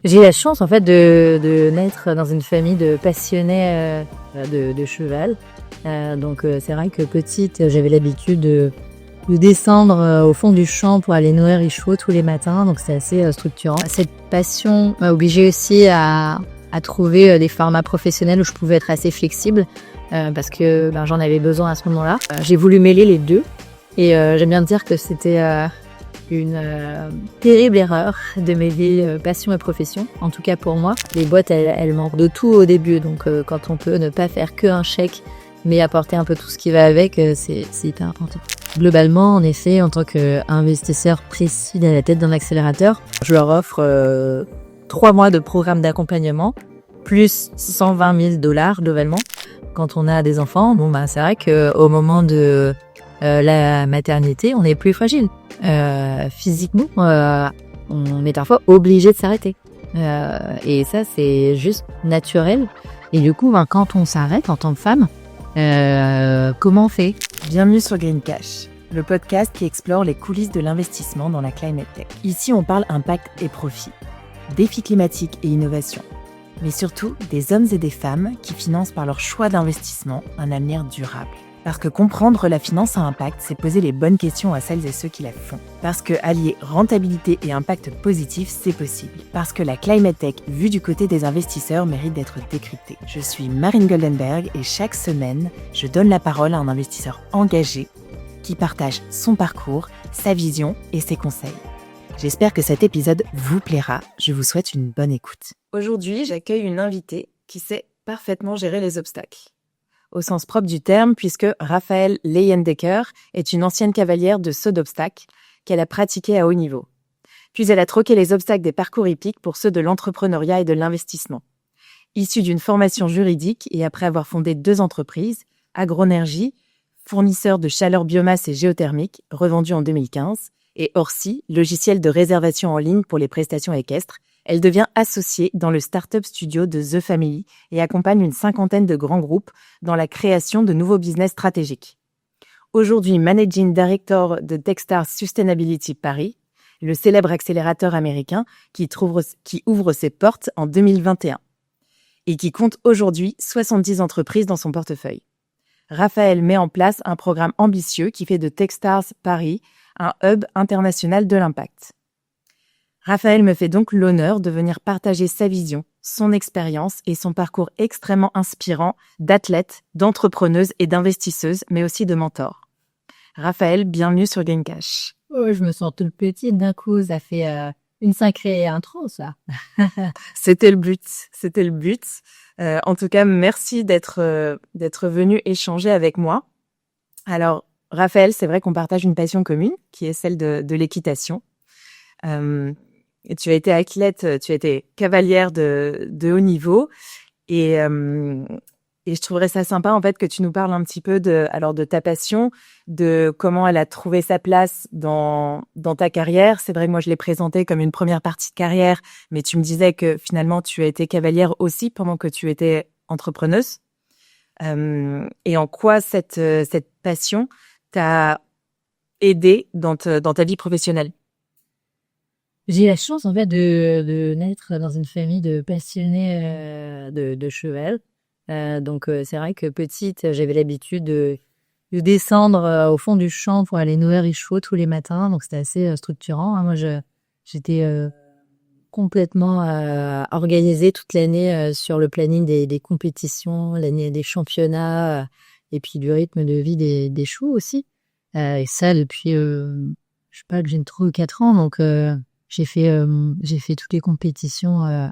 J'ai la chance en fait de naître dans une famille de passionnés de cheval. C'est vrai que petite, j'avais l'habitude de descendre au fond du champ pour aller nourrir les chevaux tous les matins, donc c'est assez structurant. Cette passion m'a obligée aussi à trouver des formats professionnels où je pouvais être assez flexible parce que j'en avais besoin à ce moment-là. J'ai voulu mêler les deux et j'aime bien dire que c'était une terrible erreur de mêler passion et profession, en tout cas pour moi. Les boîtes, elles manquent de tout au début, donc quand on peut ne pas faire qu'un chèque, mais apporter un peu tout ce qui va avec, c'est hyper important. Globalement, en effet, en tant qu'investisseur précis à la tête d'un accélérateur, je leur offre 3 mois de programme d'accompagnement, plus 120 000 $ globalement. Quand on a des enfants, c'est vrai qu'au moment de la maternité, on est plus fragile. Physiquement, on est parfois obligé de s'arrêter. Et ça, c'est juste naturel. Et du coup, quand on s'arrête en tant que femme, comment on fait ? Bienvenue sur Green Cash, le podcast qui explore les coulisses de l'investissement dans la climate tech. Ici, on parle impact et profit, défis climatiques et innovation, mais surtout des hommes et des femmes qui financent par leur choix d'investissement un avenir durable. Parce que comprendre la finance à impact, c'est poser les bonnes questions à celles et ceux qui la font. Parce que allier rentabilité et impact positif, c'est possible. Parce que la climate tech, vue du côté des investisseurs, mérite d'être décryptée. Je suis Marine Goldenberg et chaque semaine, je donne la parole à un investisseur engagé qui partage son parcours, sa vision et ses conseils. J'espère que cet épisode vous plaira. Je vous souhaite une bonne écoute. Aujourd'hui, j'accueille une invitée qui sait parfaitement gérer les obstacles. Au sens propre du terme, puisque Raphaëlle Leyendecker est une ancienne cavalière de saut d'obstacles qu'elle a pratiqué à haut niveau. Puis elle a troqué les obstacles des parcours hippiques pour ceux de l'entrepreneuriat et de l'investissement. Issue d'une formation juridique et après avoir fondé 2 entreprises, Agronergie, fournisseur de chaleur biomasse et géothermique, revendu en 2015, et Orsi, logiciel de réservation en ligne pour les prestations équestres, elle devient associée dans le start-up studio de The Family et accompagne une 50aine de grands groupes dans la création de nouveaux business stratégiques. Aujourd'hui Managing Director de Techstars Sustainability Paris, le célèbre accélérateur américain qui ouvre ses portes en 2021 et qui compte aujourd'hui 70 entreprises dans son portefeuille. Raphaëlle met en place un programme ambitieux qui fait de Techstars Paris un hub international de l'impact. Raphaëlle me fait donc l'honneur de venir partager sa vision, son expérience et son parcours extrêmement inspirant d'athlète, d'entrepreneuse et d'investisseuse, mais aussi de mentor. Raphaëlle, bienvenue sur Green Cash. Oh, je me sens toute petite d'un coup, ça fait une sacrée intro, ça. C'était le but. En tout cas, merci d'être venue échanger avec moi. Alors, Raphaëlle, c'est vrai qu'on partage une passion commune, qui est celle de l'équitation. Et tu as été athlète, tu as été cavalière de haut niveau et je trouverais ça sympa en fait que tu nous parles un petit peu de ta passion, de comment elle a trouvé sa place dans ta carrière. C'est vrai que moi je l'ai présentée comme une première partie de carrière, mais tu me disais que finalement tu as été cavalière aussi pendant que tu étais entrepreneuse. Et en quoi cette passion t'a aidé dans ta vie professionnelle? J'ai la chance en fait de naître dans une famille de passionnés de cheval. C'est vrai que petite, j'avais l'habitude de descendre au fond du champ pour aller nourrir les chevaux tous les matins. Donc c'était assez structurant. Moi, j'étais complètement organisée toute l'année sur le planning des compétitions, l'année des championnats et puis du rythme de vie des chevaux aussi. Et ça depuis, je sais pas, que j'ai 3 ou 4 ans. Donc j'ai fait toutes les compétitions,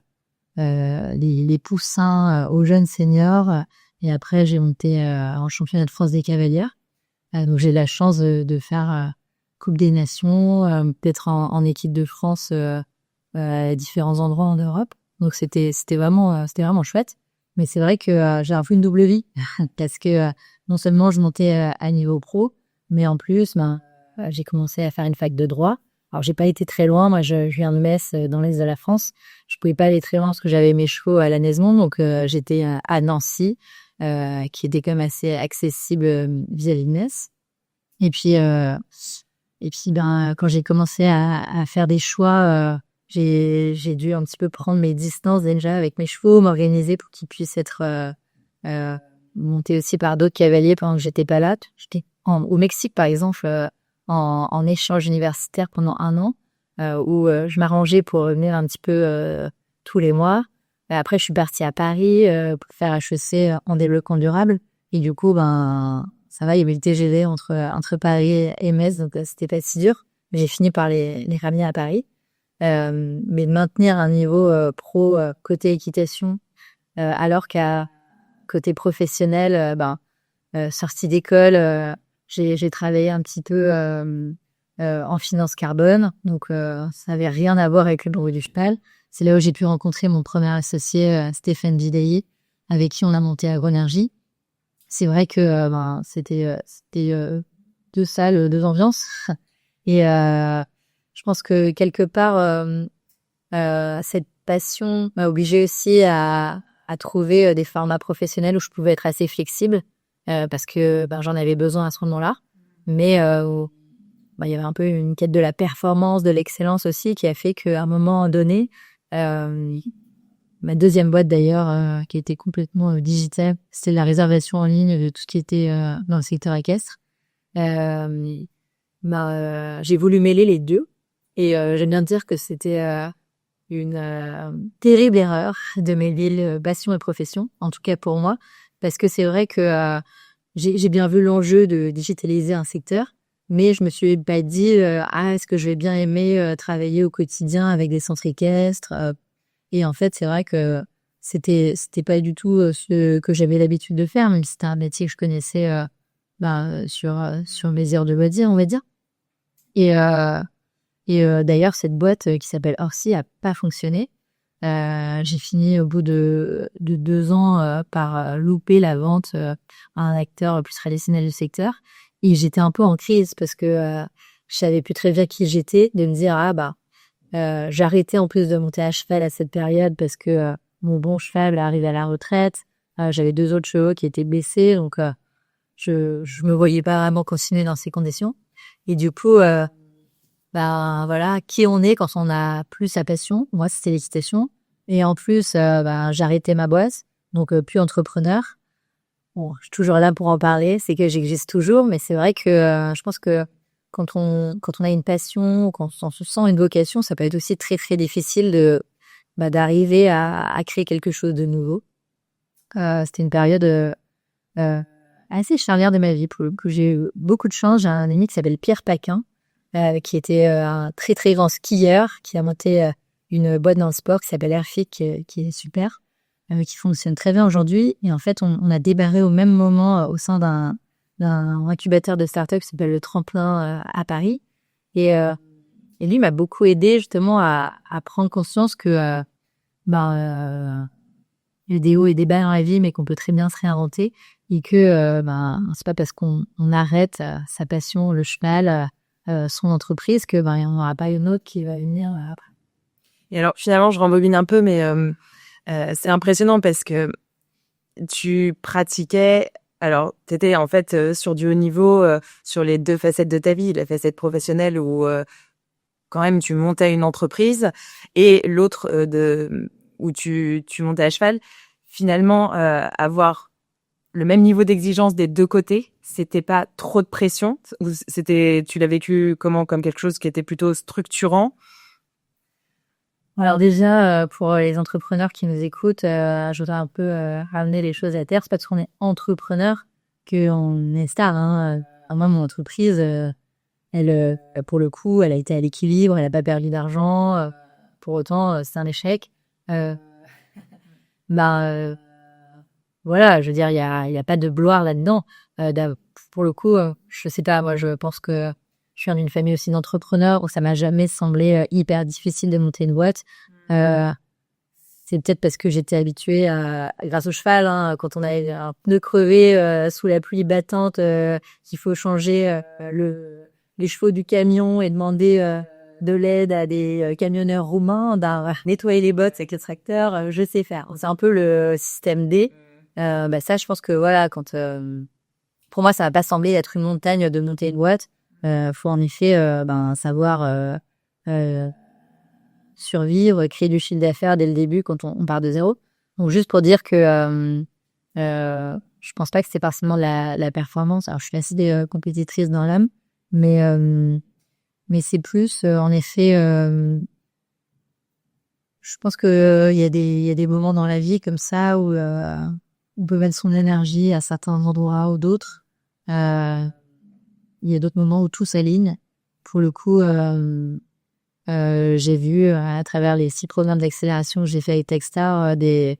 les poussins aux jeunes seniors, et après j'ai monté en championnat de France des cavalières. Donc j'ai la chance de faire Coupe des Nations, peut-être en équipe de France à différents endroits en Europe. Donc c'était vraiment chouette. Mais c'est vrai que j'ai un peu une double vie parce que non seulement je montais à niveau pro, mais en plus j'ai commencé à faire une fac de droit. Alors, j'ai pas été très loin. Moi, je viens de Metz, dans l'est de la France. Je pouvais pas aller très loin parce que j'avais mes chevaux à la Nesmond. Donc, j'étais à Nancy, qui était quand même assez accessible vis-à-vis de Metz. Et puis, quand j'ai commencé à faire des choix j'ai dû un petit peu prendre mes distances déjà avec mes chevaux, m'organiser pour qu'ils puissent être montés aussi par d'autres cavaliers pendant que j'étais pas là. J'étais au Mexique, par exemple, en échange universitaire pendant 1 an, où je m'arrangeais pour revenir un petit peu tous les mois. Après, je suis partie à Paris pour faire HEC en développement durable. Et du coup, ça va, il y avait le TGV entre Paris et Metz, donc c'était pas si dur. Mais j'ai fini par les ramener à Paris. Mais de maintenir un niveau pro côté équitation, alors qu'à côté professionnel, sortie d'école, j'ai travaillé un petit peu en finance carbone, donc ça n'avait rien à voir avec le bureau du cheval. C'est là où j'ai pu rencontrer mon premier associé, Stéphane Videy, avec qui on a monté Agronergie. C'est vrai que c'était 2 salles, 2 ambiances. Et je pense que quelque part, cette passion m'a obligée aussi à trouver des formats professionnels où je pouvais être assez flexible, parce que j'en avais besoin à ce moment-là. Mais il y avait un peu une quête de la performance, de l'excellence aussi, qui a fait qu'à un moment donné, ma deuxième boîte d'ailleurs, qui était complètement digitale, c'était la réservation en ligne de tout ce qui était dans le secteur équestre. J'ai voulu mêler les deux, et j'aime bien dire que c'était une terrible erreur de mêler passion et profession, en tout cas pour moi, parce que c'est vrai que j'ai bien vu l'enjeu de digitaliser un secteur, mais je me suis pas dit est-ce que je vais bien aimer travailler au quotidien avec des centres équestres. Et en fait, c'est vrai que c'était pas du tout ce que j'avais l'habitude de faire, même si c'était un métier que je connaissais sur mes heures de loisirs, on va dire. Et d'ailleurs, cette boîte qui s'appelle Orsi a pas fonctionné. J'ai fini au bout de 2 ans par louper la vente à un acteur plus traditionnel du secteur. Et j'étais un peu en crise parce que je savais plus très bien qui j'étais, de me dire j'arrêtais en plus de monter à cheval à cette période parce que mon bon cheval arrivait à la retraite. J'avais 2 autres chevaux qui étaient blessés, donc je me voyais pas vraiment continuer dans ces conditions. Et du coup, voilà, qui on est quand on a plus sa passion. Moi, c'était l'équitation. Et en plus, j'ai arrêté ma boîte, donc plus entrepreneur. Bon, je suis toujours là pour en parler, c'est que j'existe toujours, mais c'est vrai que je pense que quand on a une passion, quand on se sent une vocation, ça peut être aussi très très difficile d'arriver à créer quelque chose de nouveau. C'était une période assez charnière de ma vie, pour le coup. J'ai eu beaucoup de chance. J'ai un ami qui s'appelle Pierre Paquin, qui était un très très grand skieur, qui a monté une boîte dans le sport qui s'appelle Airfix, qui est super, qui fonctionne très bien aujourd'hui. Et en fait, on a débarré au même moment au sein d'un incubateur de start-up qui s'appelle le Tremplin à Paris. Et lui m'a beaucoup aidé justement à prendre conscience que il y a des hauts et des bas dans la vie, mais qu'on peut très bien se réinventer, et que c'est pas parce qu'on arrête sa passion, le cheval, son entreprise, que il n'y en aura pas une autre qui va venir après. Et alors finalement, je rembobine un peu, mais c'est impressionnant parce que tu pratiquais. Alors, tu étais en fait sur du haut niveau, sur les 2 facettes de ta vie, la facette professionnelle où quand même tu montais une entreprise, et l'autre où tu montais à cheval. Finalement, avoir le même niveau d'exigence des 2 côtés, c'était pas trop de pression, ou tu l'as vécu comment, comme quelque chose qui était plutôt structurant? Alors déjà, pour les entrepreneurs qui nous écoutent, je voudrais un peu ramener les choses à terre. C'est pas parce qu'on est entrepreneur qu'on est star, hein. Moi, mon entreprise, elle, pour le coup, elle a été à l'équilibre, elle a pas perdu d'argent. Pour autant, c'est un échec. Voilà, je veux dire, il y a pas de gloire là-dedans. Pour le coup, je sais pas, moi, je pense que je suis d'une famille aussi d'entrepreneurs où ça m'a jamais semblé hyper difficile de monter une boîte. C'est peut-être parce que j'étais habituée grâce au cheval, hein, quand on a un pneu crevé sous la pluie battante, qu'il faut changer les chevaux du camion et demander de l'aide à des camionneurs roumains, nettoyer les bottes avec le tracteur, je sais faire. C'est un peu le système D. Ça, je pense que voilà, pour moi, ça va pas sembler être une montagne de monter une boîte. Faut en effet savoir survivre, créer du chiffre d'affaires dès le début quand on part de zéro. Donc juste pour dire que je pense pas que c'est forcément la performance. Alors je suis assez compétitrice dans l'âme, mais c'est plus en effet. Je pense que il y a des moments dans la vie comme ça où on peut mettre son énergie à certains endroits ou d'autres. Il y a d'autres moments où tout s'aligne. Pour le coup, j'ai vu à travers les 6 programmes d'accélération que j'ai fait avec Techstar des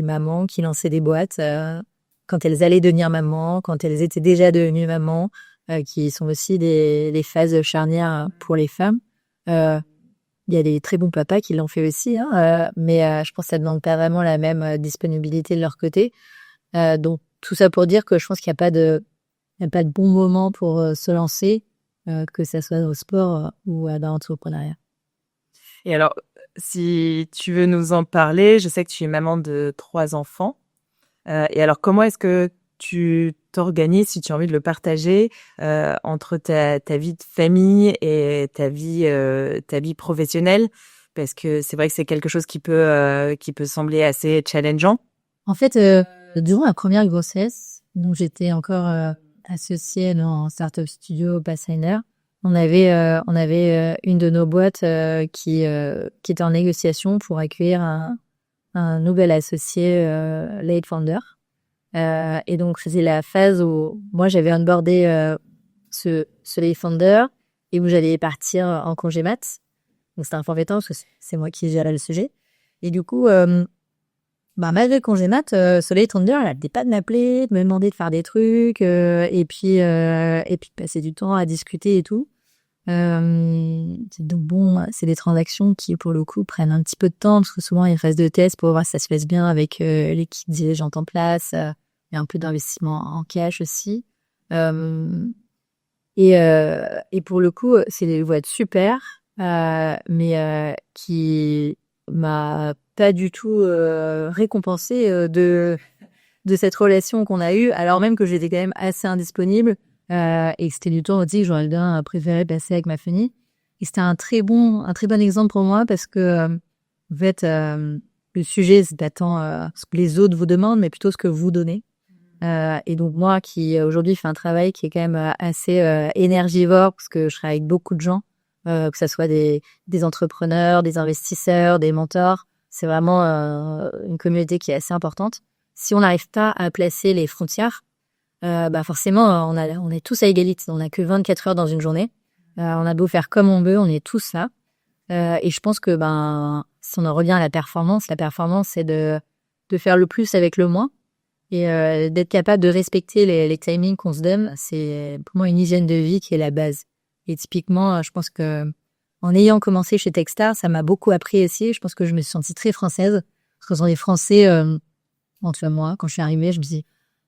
mamans qui lançaient des boîtes quand elles allaient devenir mamans, quand elles étaient déjà devenues mamans, qui sont aussi des phases charnières pour les femmes. Il y a des très bons papas qui l'ont fait aussi, hein, mais je pense que ça ne demande pas vraiment la même disponibilité de leur côté. Donc tout ça pour dire que je pense qu'il n'y a pas de bon moment pour se lancer, que ça soit au sport ou dans l'entrepreneuriat. Et alors, si tu veux nous en parler, je sais que tu es maman de 3 enfants. Et alors, comment est-ce que tu t'organises, si tu as envie de le partager, entre ta vie de famille et ta vie professionnelle? Parce que c'est vrai que c'est quelque chose qui peut sembler assez challengeant. En fait, durant la première grossesse, donc j'étais encore associée dans Startup Studio Pathfinder. On avait une de nos boîtes qui était en négociation pour accueillir un nouvel associé late founder. Et donc c'était la phase où moi j'avais onboardé ce late founder et où j'allais partir en congé mat. Donc c'était un forfait temps parce que c'est moi qui gérais le sujet. Et du coup, malgré le congé mat, ce late founder, elle n'arrêtait pas de m'appeler, de me demander de faire des trucs, et puis de passer du temps à discuter et tout. Donc bon, c'est des transactions qui pour le coup prennent un petit peu de temps parce que souvent il y a une phase de test pour voir si ça se passe bien avec l'équipe dirigeante en place. Il y a un peu d'investissement en cash aussi. Et pour le coup, c'est des boîtes super, mais qui m'a pas du tout récompensé de cette relation qu'on a eue, alors même que j'étais quand même assez indisponible et que c'était du temps aussi que j'aurais bien préféré passer avec ma famille. Et c'était un très bon exemple pour moi parce que en fait, le sujet c'est pas tant ce que les autres vous demandent, mais plutôt ce que vous donnez. Et donc moi qui aujourd'hui fais un travail qui est quand même assez énergivore parce que je travaille avec beaucoup de gens, que ça soit des entrepreneurs, des investisseurs, des mentors, c'est vraiment une communauté qui est assez importante. Si on n'arrive pas à placer les frontières, forcément on est tous à égalité, on n'a que 24 heures dans une journée. On a beau faire comme on veut, on est tous là. Et je pense que si on en revient à la performance c'est de faire le plus avec le moins. Et d'être capable de respecter les timings qu'on se donne, c'est pour moi une hygiène de vie qui est la base. Et typiquement, je pense que en ayant commencé chez Techstar, ça m'a beaucoup appris aussi. Je pense que je me suis sentie très française. Parce que quand on est français, en tout cas moi, quand je suis arrivée, je me dis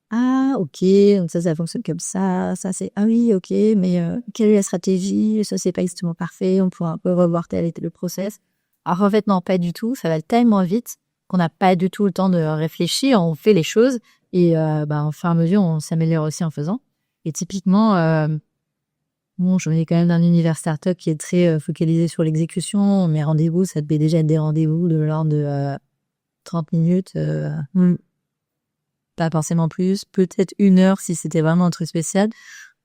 ah ok, donc ça fonctionne comme ça c'est ah oui ok, mais quelle est la stratégie? Ça c'est pas exactement parfait, on pourra un peu revoir tel et tel le process. Alors en fait non, pas du tout, ça va tellement vite qu'on n'a pas du tout le temps de réfléchir, on fait les choses et au fur et à mesure on s'améliore aussi en faisant. Et typiquement, je venais quand même d'un univers startup qui est très focalisé sur l'exécution. Mes rendez-vous, ça devait déjà être des rendez-vous de l'ordre de 30 minutes, pas forcément plus, peut-être 1 heure si c'était vraiment un truc spécial.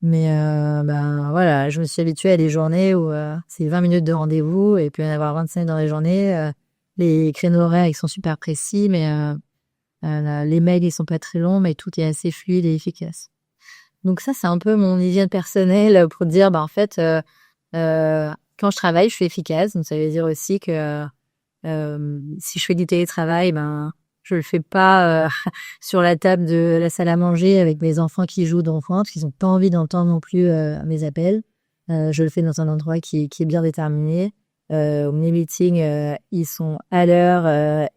Mais voilà, je me suis habituée à des journées où c'est 20 minutes de rendez-vous et puis en avoir 25 dans la journée. Les créneaux horaires, ils sont super précis, mais les mails, ils sont pas très longs, mais tout est assez fluide et efficace. Donc ça, c'est un peu mon hygiène personnelle pour dire, en fait, quand je travaille, je suis efficace. Donc ça veut dire aussi que si je fais du télétravail, je le fais pas sur la table de la salle à manger avec mes enfants qui jouent d'enfants, parce qu'ils ont pas envie d'entendre non plus mes appels. Je le fais dans un endroit qui est bien déterminé. Mes meetings, ils sont à l'heure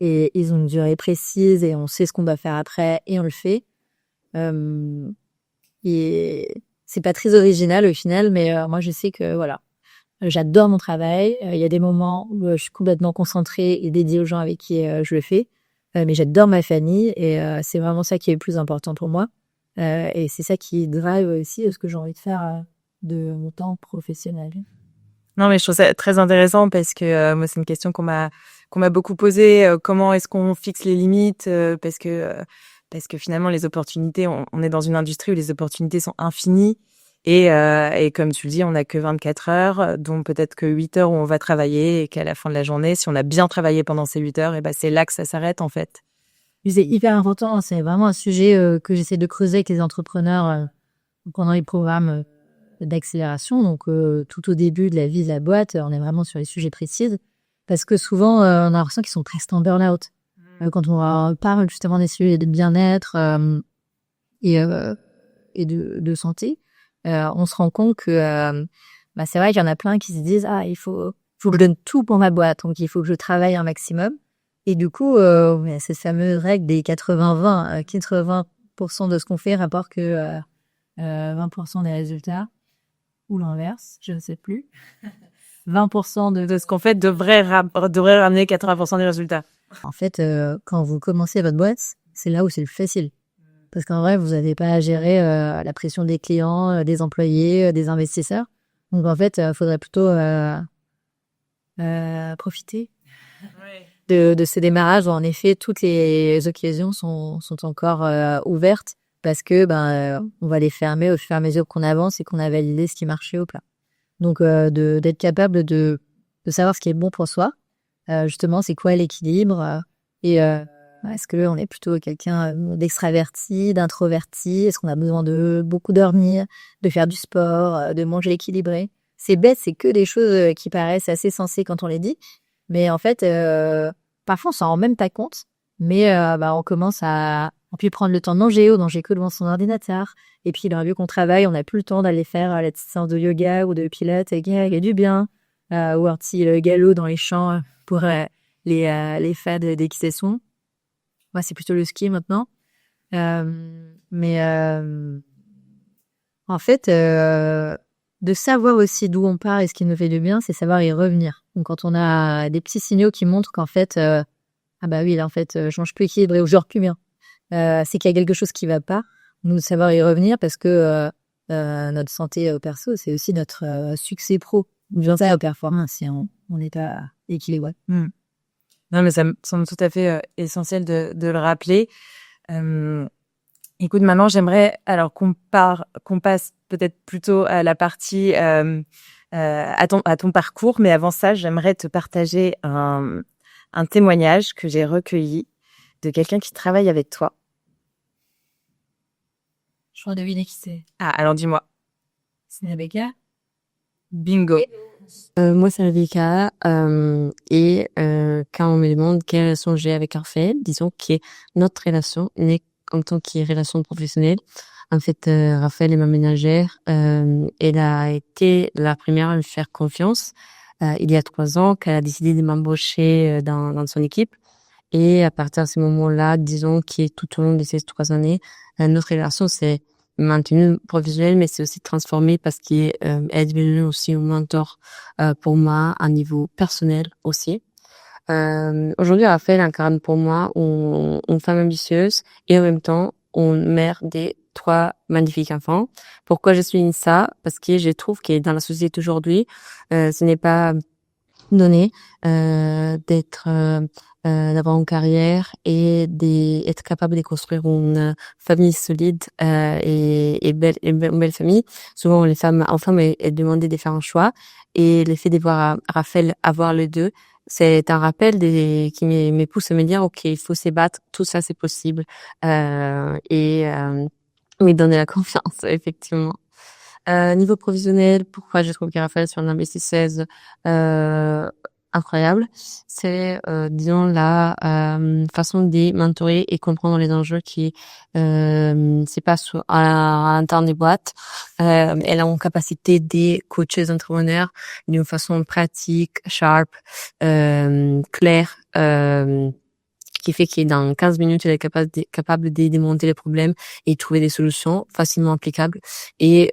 et ils ont une durée précise et on sait ce qu'on doit faire après et on le fait. Et c'est pas très original au final, mais moi je sais que voilà, j'adore mon travail. Il y a des moments où je suis complètement concentrée et dédiée aux gens avec qui je le fais. Mais j'adore ma famille et c'est vraiment ça qui est le plus important pour moi. Et c'est ça qui drive aussi ce que j'ai envie de faire de mon temps professionnel. Non, mais je trouve ça très intéressant parce que moi, c'est une question qu'on m'a beaucoup posée. Comment est-ce qu'on fixe les limites? Parce que finalement, les opportunités, on est dans une industrie où les opportunités sont infinies. Et comme tu le dis, on n'a que 24 heures, dont peut-être que 8 heures où on va travailler et qu'à la fin de la journée, si on a bien travaillé pendant ces 8 heures, et ben c'est là que ça s'arrête en fait. Puis c'est hyper important, c'est vraiment un sujet que j'essaie de creuser avec les entrepreneurs pendant les programmes d'accélération. Donc, tout au début de la vie de la boîte, on est vraiment sur les sujets précis. Parce que souvent, on a l'impression qu'ils sont presque en burn-out. Quand on parle justement des sujets de bien-être et de santé, on se rend compte que c'est vrai qu'il y en a plein qui se disent il faut que je donne tout pour ma boîte, donc il faut que je travaille un maximum. Et du coup, cette fameuse règle des 80-20, 80% de ce qu'on fait rapporte que 20% des résultats, ou l'inverse, je ne sais plus. 20% De ce qu'on fait devrait ramener 80% des résultats. En fait, quand vous commencez votre boîte, c'est là où c'est le plus facile. Parce qu'en vrai, vous n'avez pas à gérer la pression des clients, des employés, des investisseurs. Donc en fait, il faudrait plutôt profiter de ces démarrages où en effet toutes les occasions sont encore ouvertes parce que on va les fermer au fur et à mesure qu'on avance et qu'on a validé ce qui marchait ou pas. Donc d'être capable de savoir ce qui est bon pour soi, justement c'est quoi l'équilibre et est-ce que on est plutôt quelqu'un d'extraverti, d'introverti, est-ce qu'on a besoin de beaucoup dormir, de faire du sport, de manger équilibré. C'est bête, c'est que des choses qui paraissent assez sensées quand on les dit, mais en fait parfois on s'en rend même pas compte, mais on commence à puis prendre le temps de manger ou manger que devant son ordinateur. Et puis, dans le lieu qu'on travaille, on n'a plus le temps d'aller faire la petite séance de yoga ou de pilates qui a du bien, ou un petit galop dans les champs pour les fans d'équitation. Moi, c'est plutôt le ski maintenant. Mais en fait, de savoir aussi d'où on part et ce qui nous fait du bien, c'est savoir y revenir. Donc, quand on a des petits signaux qui montrent qu'en fait, oui, là, en fait, je mange plus équilibré ou je dors plus bien. C'est qu'il y a quelque chose qui va pas, nous savoir y revenir parce que notre santé perso, c'est aussi notre succès pro. Bien ça, performance, si on est à équilibré. Non, mais ça me semble tout à fait essentiel de le rappeler. Écoute, maintenant, j'aimerais alors qu'on passe peut-être plutôt à la partie à ton parcours, mais avant ça, j'aimerais te partager un témoignage que j'ai recueilli de quelqu'un qui travaille avec toi. Je crois deviner qui c'est. Ah, alors dis-moi. C'est Rebecca. Bingo. Moi, c'est Rebecca. Et quand on me demande quelle relation j'ai avec Raphaël, disons que notre relation n'est en tant que relation professionnelle. En fait, Raphaël est ma ménagère. Elle a été la première à me faire confiance il y a 3 ans, qu'elle a décidé de m'embaucher dans son équipe. Et à partir de ce moment-là, disons que tout au long de ces 3 années, notre relation s'est maintenue professionnelle, mais c'est aussi transformée parce qu'elle est devenue aussi un mentor pour moi à niveau personnel aussi. Aujourd'hui, Raphaël incarne pour moi une femme ambitieuse et en même temps une mère des 3 magnifiques enfants. Pourquoi je suis ça? Parce que je trouve que dans la société aujourd'hui, ce n'est pas donné d'avoir une carrière et d'être capable de construire une famille solide et belle, une belle famille. Souvent, les femmes, enfin, elles demandaient de faire un choix, et le fait de voir Raphaël avoir les deux, c'est un rappel qui me pousse à me dire ok, il faut se battre, tout ça c'est possible, et me donner la confiance effectivement. Niveau professionnel, pourquoi je trouve que Raphaël sur une investisseuse incroyable, c'est disons la façon de mentorer et comprendre les enjeux qui c'est pas à l'interne des boîtes. Elle a une capacité de coacher les entrepreneurs d'une façon pratique, sharp, claire, qui fait que dans 15 minutes, elle est capable de démonter les problèmes et trouver des solutions facilement applicables. Et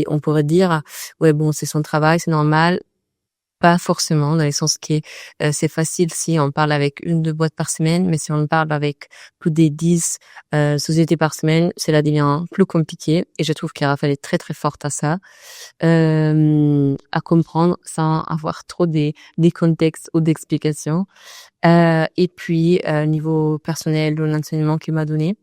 on pourrait dire, ouais, bon, c'est son travail, c'est normal. Pas forcément, dans le sens que c'est facile si on parle avec 1-2 boîtes par semaine, mais si on parle avec plus de 10 sociétés par semaine, cela devient plus compliqué. Et je trouve que Raphaël est très très forte à ça, à comprendre sans avoir trop des contextes ou d'explications. Et puis niveau personnel de l'enseignement qu'il m'a donné,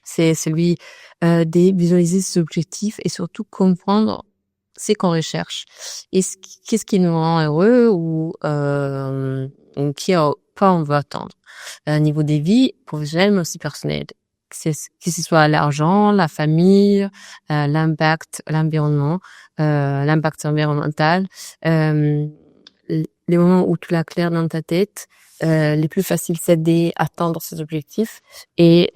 c'est celui de visualiser ses objectifs et surtout comprendre c'est qu'on recherche. Et qu'est-ce qui nous rend heureux ou quoi on veut attendre. Niveau des vies professionnelles, mais aussi personnelles. Que ce soit l'argent, la famille, l'impact, l'environnement, l'impact environnemental, les moments où tu l'as clair dans ta tête, les plus faciles c'est d'atteindre ces objectifs. Et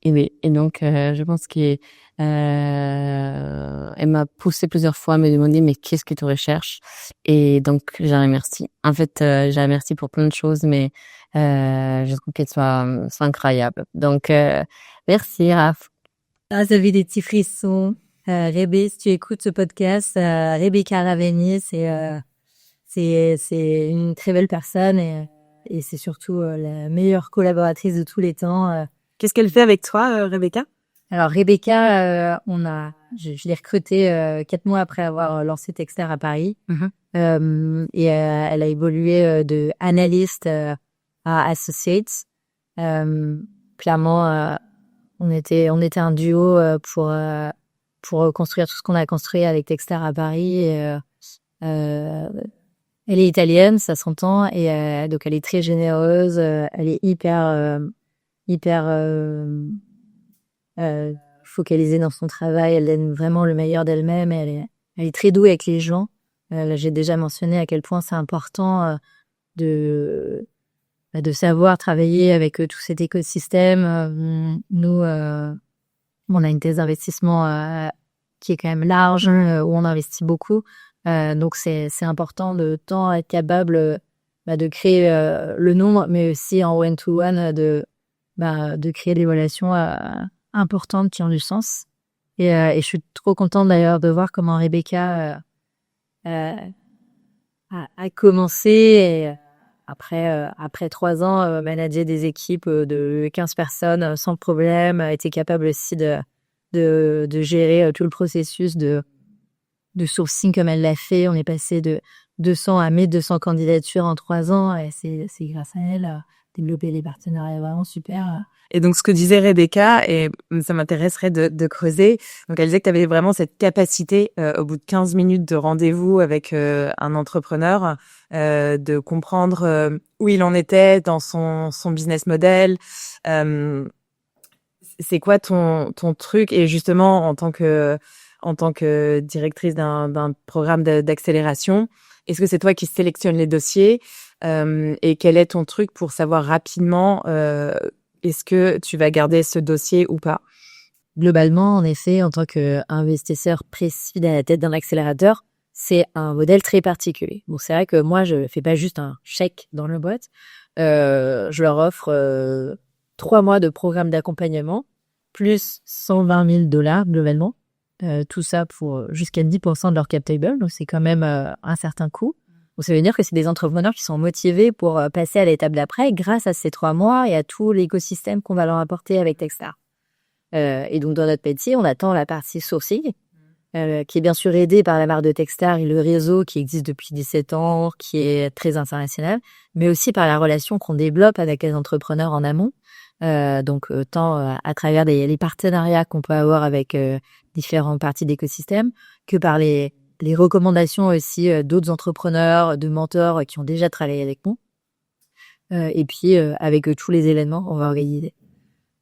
oui, et donc je pense que elle m'a poussé plusieurs fois à me demander mais qu'est-ce que tu recherches, et donc je la remercie. En fait, je la remercie pour plein de choses, mais je trouve qu'elle soit incroyable. Donc merci Raph. Ah, ça fait des petits frissons. Rébé, si tu écoutes ce podcast, Rebecca Raveni, c'est une très belle personne et c'est surtout la meilleure collaboratrice de tous les temps. Qu'est-ce qu'elle fait avec toi, Rebecca? Alors Rebecca, je l'ai recrutée 4 mois après avoir lancé Techstars à Paris. Et elle a évolué de analyste à associate. Clairement, on était un duo pour construire tout ce qu'on a construit avec Techstars à Paris. Et, elle est italienne, ça s'entend, et donc elle est très généreuse. Elle est hyper focalisée dans son travail. Elle donne vraiment le meilleur d'elle-même. Elle est très douée avec les gens. Là, j'ai déjà mentionné à quel point c'est important de savoir travailler avec tout cet écosystème. Nous, on a une thèse d'investissement qui est quand même large, où on investit beaucoup. Donc c'est important de tant être capable de créer le nombre, mais aussi en one-to-one de créer des relations importantes qui ont du sens. Et je suis trop contente d'ailleurs de voir comment Rebecca a commencé, et après 3 ans manager des équipes de 15 personnes sans problème, était capable aussi de gérer tout le processus de sourcing comme elle l'a fait. On est passé de 200 à 1200 candidatures en 3 ans, et c'est grâce à elle développer les partenariats vraiment super. Et donc, ce que disait Rebecca, et ça m'intéresserait de creuser, donc elle disait que tu avais vraiment cette capacité, au bout de 15 minutes de rendez-vous avec un entrepreneur, de comprendre où il en était dans son business model. C'est quoi ton truc? Et justement, en tant que directrice d'un programme d'accélération, est-ce que c'est toi qui sélectionnes les dossiers? Et quel est ton truc pour savoir rapidement est-ce que tu vas garder ce dossier ou pas? Globalement, en effet, en tant qu'investisseur précis à la tête d'un accélérateur, c'est un modèle très particulier. Bon, c'est vrai que moi, je fais pas juste un chèque dans la boîte. Je leur offre 3 mois de programme d'accompagnement, plus $120,000 globalement. Tout ça pour jusqu'à 10% de leur cap table. Donc, c'est quand même un certain coût. Donc, ça veut dire que c'est des entrepreneurs qui sont motivés pour passer à l'étape d'après grâce à ces 3 mois et à tout l'écosystème qu'on va leur apporter avec Techstars. Et donc, dans notre métier, on attend la partie sourcing, qui est bien sûr aidée par la marque de Techstars et le réseau qui existe depuis 17 ans, qui est très international, mais aussi par la relation qu'on développe avec les entrepreneurs en amont. Donc, tant à travers les partenariats qu'on peut avoir avec différentes parties d'écosystème, que par les recommandations aussi d'autres entrepreneurs, de mentors qui ont déjà travaillé avec nous. Et puis, avec tous les événements, on va organiser.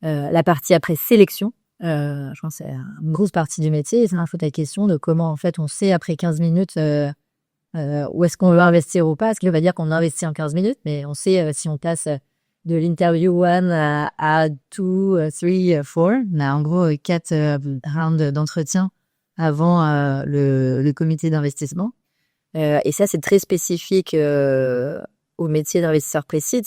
La partie après sélection, je pense que c'est une grosse partie du métier. Et c'est ta question de comment, en fait, on sait après 15 minutes où est-ce qu'on veut investir ou pas. Parce qu'il va dire qu'on investit en 15 minutes, mais on sait si on passe de l'interview 1 à 2, 3, 4. On a en gros 4 rounds d'entretien avant le comité d'investissement. Et ça, c'est très spécifique au métier d'investisseur précis.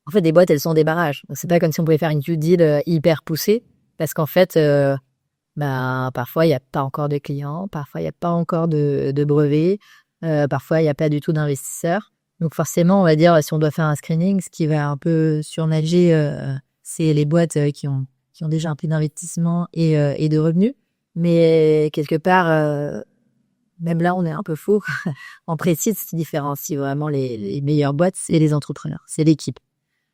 En fait, des boîtes, elles sont des barrages. Donc, c'est pas comme si on pouvait faire une due deal hyper poussée, parce qu'en fait, parfois, il n'y a pas encore de clients, parfois, il n'y a pas encore de brevets. Parfois, il n'y a pas du tout d'investisseurs. Donc forcément, on va dire, si on doit faire un screening, ce qui va un peu surnager, c'est les boîtes qui ont déjà un peu d'investissement et de revenus. Mais quelque part, même là, on est un peu faux. En précise, ce qui différencie vraiment les meilleures boîtes, c'est les entrepreneurs, c'est l'équipe.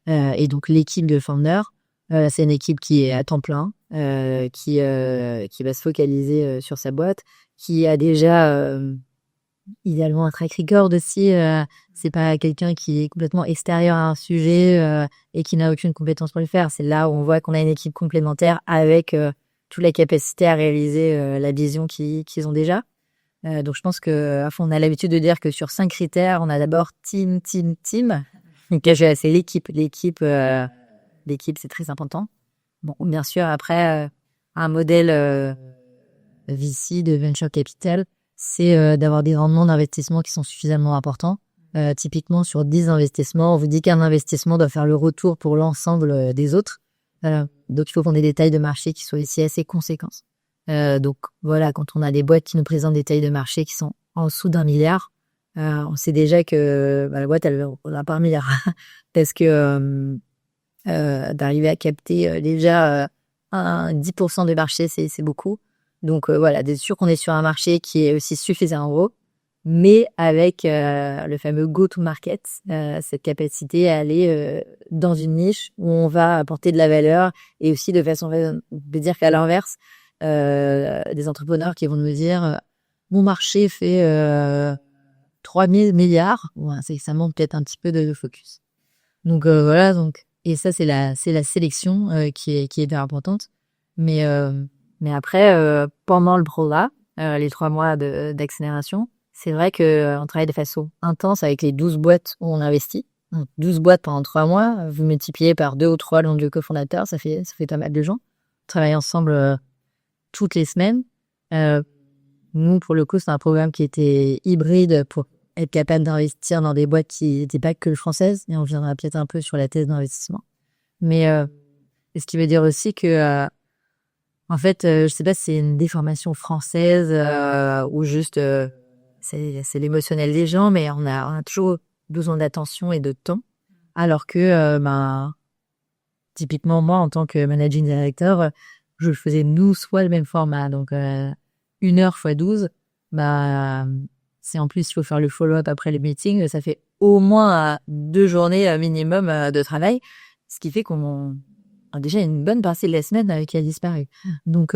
Et donc l'équipe de founders, c'est une équipe qui est à temps plein, qui va se focaliser sur sa boîte, qui a déjà idéalement un track record aussi. C'est pas quelqu'un qui est complètement extérieur à un sujet et qui n'a aucune compétence pour le faire. C'est là où on voit qu'on a une équipe complémentaire avec toute la capacité à réaliser la vision qu'ils ont déjà. Donc je pense que à fond, on a l'habitude de dire que sur 5 critères, on a d'abord team. Donc c'est l'équipe. L'équipe, c'est très important. Bon, bien sûr, après, un modèle VC de venture capital, c'est d'avoir des rendements d'investissement qui sont suffisamment importants. Typiquement, sur 10 investissements, on vous dit qu'un investissement doit faire le retour pour l'ensemble des autres. Donc, il faut qu'on ait des tailles de marché qui soient ici assez conséquentes. Donc, voilà, quand on a des boîtes qui nous présentent des tailles de marché qui sont en dessous d'1 milliard, on sait déjà que la boîte, elle n'a pas 1 milliard. Parce que d'arriver à capter déjà 10% de marché, c'est beaucoup. Donc voilà, d'être sûr qu'on est sur un marché qui est aussi suffisamment gros, mais avec le fameux go-to-market, cette capacité à aller dans une niche où on va apporter de la valeur et aussi de façon, on peut dire qu'à l'inverse, des entrepreneurs qui vont nous dire mon marché fait 3000 milliards, ouais, ça manque peut-être un petit peu de focus. Donc voilà, donc et ça c'est la sélection qui est hyper importante. Mais après pendant le programme, les 3 mois d'accélération, c'est vrai que on travaille de façon intense avec les 12 boîtes où on investit. Donc 12 boîtes pendant 3 mois, vous multipliez par 2 ou 3 le nombre de cofondateurs, ça fait pas mal de gens. On travaille ensemble toutes les semaines. Nous, pour le coup, c'est un programme qui était hybride pour être capable d'investir dans des boîtes qui n'étaient pas que françaises, et on viendra peut-être un peu sur la thèse d'investissement. Mais ce qui veut dire aussi que, en fait, je sais pas si c'est une déformation française ou juste c'est l'émotionnel des gens, mais on a toujours besoin d'attention et de temps, alors que typiquement moi, en tant que managing director, je faisais nous soit le même format, donc 1 heure fois 12, c'est en plus, il faut faire le follow-up après les meetings. Ça fait au moins 2 journées minimum de travail, ce qui fait qu'on a déjà une bonne partie de la semaine qui a disparu. Donc,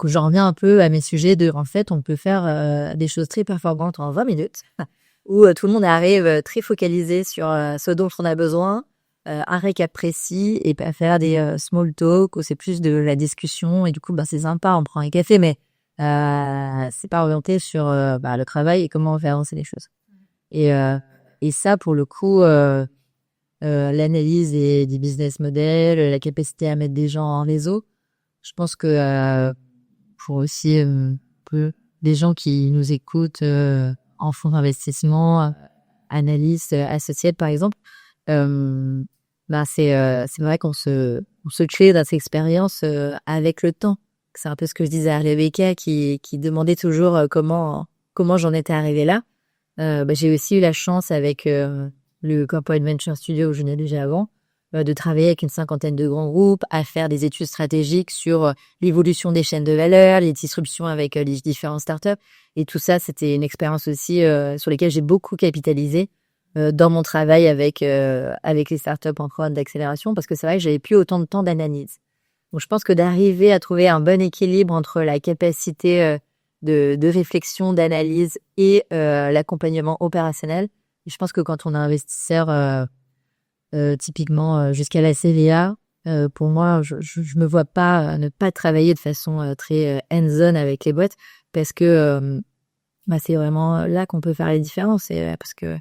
j'en reviens un peu à mes sujets de, en fait, on peut faire des choses très performantes en 20 minutes, où tout le monde arrive très focalisé sur ce dont on a besoin, un récap précis, et pas faire des small talk, où c'est plus de la discussion, et du coup, c'est sympa, on prend un café, mais c'est pas orienté sur le travail et comment on fait avancer les choses. Et ça, pour le coup, l'analyse des business models, la capacité à mettre des gens en réseau, je pense que pour aussi peu des gens qui nous écoutent en fonds d'investissement, analystes, associés par exemple, c'est vrai qu'on se crée dans cette expérience avec le temps. C'est un peu ce que je disais à Rebecca qui demandait toujours comment j'en étais arrivée là. J'ai aussi eu la chance avec le Corporate Venture Studio où je venais déjà avant, de travailler avec une 50aine de grands groupes, à faire des études stratégiques sur l'évolution des chaînes de valeur, les disruptions avec les différentes startups. Et tout ça, c'était une expérience aussi sur laquelle j'ai beaucoup capitalisé dans mon travail avec les startups en programme d'accélération, parce que c'est vrai que j'avais plus autant de temps d'analyse. Donc, je pense que d'arriver à trouver un bon équilibre entre la capacité de réflexion, d'analyse et l'accompagnement opérationnel. Et je pense que quand on est investisseur, typiquement jusqu'à la CVA, pour moi, je me vois pas ne pas travailler de façon très hands-on avec les boîtes, parce que c'est vraiment là qu'on peut faire les différences. Et, parce que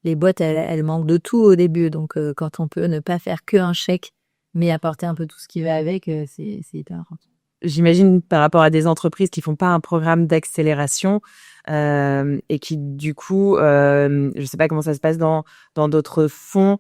les boîtes, elles manquent de tout au début. Donc, quand on peut ne pas faire qu'un chèque, mais apporter un peu tout ce qui va avec, c'est hyper important. J'imagine par rapport à des entreprises qui font pas un programme d'accélération et qui du coup, je sais pas comment ça se passe dans d'autres fonds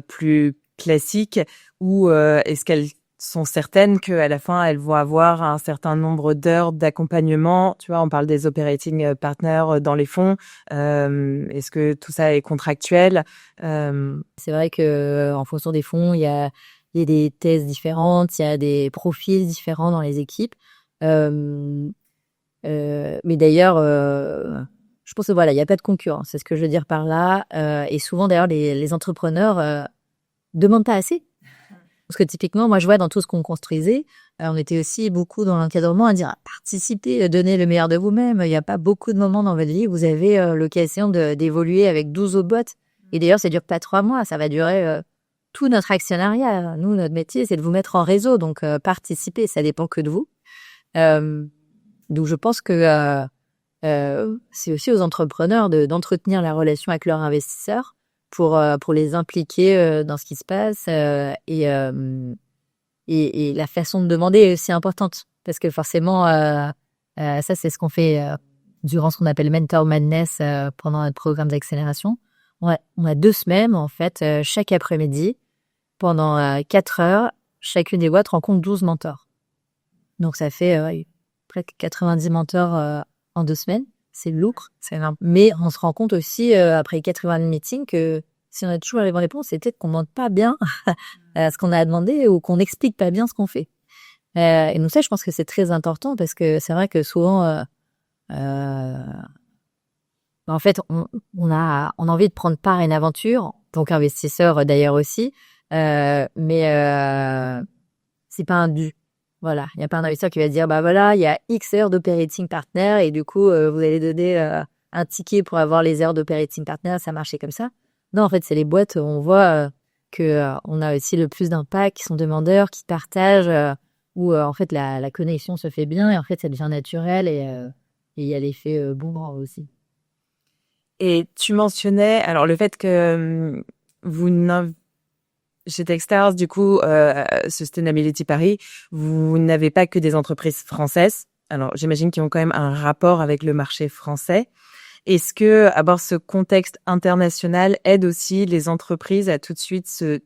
plus classiques, ou est-ce qu'elles sont certaines qu'à la fin, elles vont avoir un certain nombre d'heures d'accompagnement. Tu vois, on parle des operating partners dans les fonds. Est-ce que tout ça est contractuel? C'est vrai que en fonction des fonds, il y a des thèses différentes, il y a des profils différents dans les équipes. Mais d'ailleurs, je pense que voilà, il n'y a pas de concurrence. C'est ce que je veux dire par là. Et souvent, d'ailleurs, les entrepreneurs demandent pas assez. Parce que typiquement, moi, je vois dans tout ce qu'on construisait, on était aussi beaucoup dans l'encadrement à dire participez, donnez le meilleur de vous-même. Il n'y a pas beaucoup de moments dans votre vie où vous avez l'occasion d'évoluer avec 12 autres boîtes. Et d'ailleurs, ça dure pas 3 mois, ça va durer tout notre actionnariat. Nous, notre métier, c'est de vous mettre en réseau. Donc, participez, ça dépend que de vous. Donc, je pense que c'est aussi aux entrepreneurs d'entretenir la relation avec leurs investisseurs pour les impliquer dans ce qui se passe et la façon de demander est aussi importante parce que forcément ça c'est ce qu'on fait durant ce qu'on appelle Mentor Madness pendant notre programme d'accélération. On a 2 semaines en fait chaque après-midi pendant 4 heures chacune des boîtes rencontre 12 mentors. Donc ça fait près de 90 mentors en 2 semaines. C'est lourd, c'est énorme. Mais on se rend compte aussi, après 80 meetings, que si on a toujours les bonnes réponses, c'est peut-être qu'on ne demande pas bien ce qu'on a demandé ou qu'on n'explique pas bien ce qu'on fait. Et donc ça, je pense que c'est très important parce que c'est vrai que souvent, en fait, on a envie de prendre part à une aventure, donc investisseur d'ailleurs aussi, mais c'est pas un but. Voilà, il n'y a pas un investisseur qui va dire, bah voilà, il y a X heures d'operating partner et du coup, vous allez donner un ticket pour avoir les heures d'operating partner, ça marchait comme ça. Non, en fait, c'est les boîtes, on voit que on a aussi le plus d'impact, qui sont demandeurs, qui partagent, où en fait la connexion se fait bien et en fait ça devient naturel et il y a l'effet boomerang aussi. Et tu mentionnais alors le fait que chez Techstars, du coup, Sustainability Paris, vous n'avez pas que des entreprises françaises. Alors, j'imagine qu'ils ont quand même un rapport avec le marché français. Est-ce que avoir ce contexte international aide aussi les entreprises à tout de suite se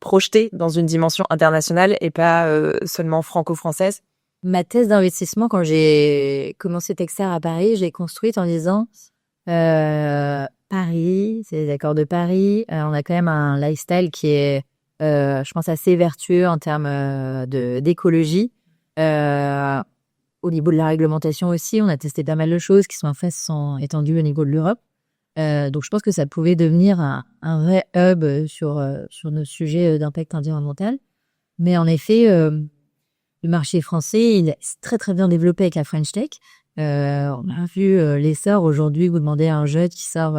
projeter dans une dimension internationale et pas seulement franco-française? Ma thèse d'investissement, quand j'ai commencé Techstars à Paris, je l'ai construite en disant Paris, c'est les accords de Paris. On a quand même un lifestyle qui est je pense assez vertueux en termes d'écologie. Au niveau de la réglementation aussi, on a testé pas mal de choses qui sont en fait sont étendues au niveau de l'Europe. Donc je pense que ça pouvait devenir un vrai hub sur nos sujets d'impact environnemental. Mais en effet, le marché français, il est très très bien développé avec la French Tech. On a vu l'essor aujourd'hui, vous demandez à un jeune qui sort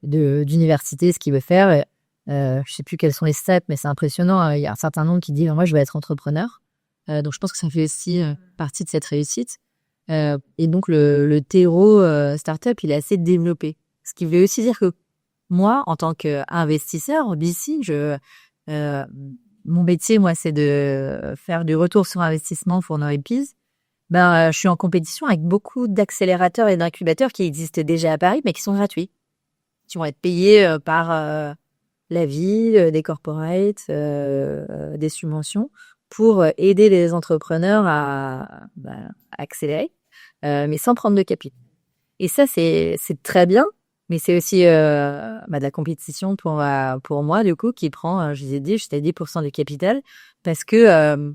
d'université ce qu'il veut faire. Je sais plus quelles sont les stats, mais c'est impressionnant. Il y a un certain nombre qui disent moi je veux être entrepreneur. Donc je pense que ça fait aussi partie de cette réussite. Et donc le terreau startup, il est assez développé. Ce qui veut aussi dire que moi, en tant qu'investisseur d'ici, mon métier, moi, c'est de faire du retour sur investissement pour nos LPs. Je suis en compétition avec beaucoup d'accélérateurs et d'incubateurs qui existent déjà à Paris, mais qui sont gratuits, qui vont être payés par la ville, des corporates, des subventions pour aider les entrepreneurs à accélérer, mais sans prendre de capital. Et ça, c'est très bien, mais c'est aussi de la compétition pour moi, du coup, qui prend, je vous ai dit, jusqu'à 10% du capital, parce que,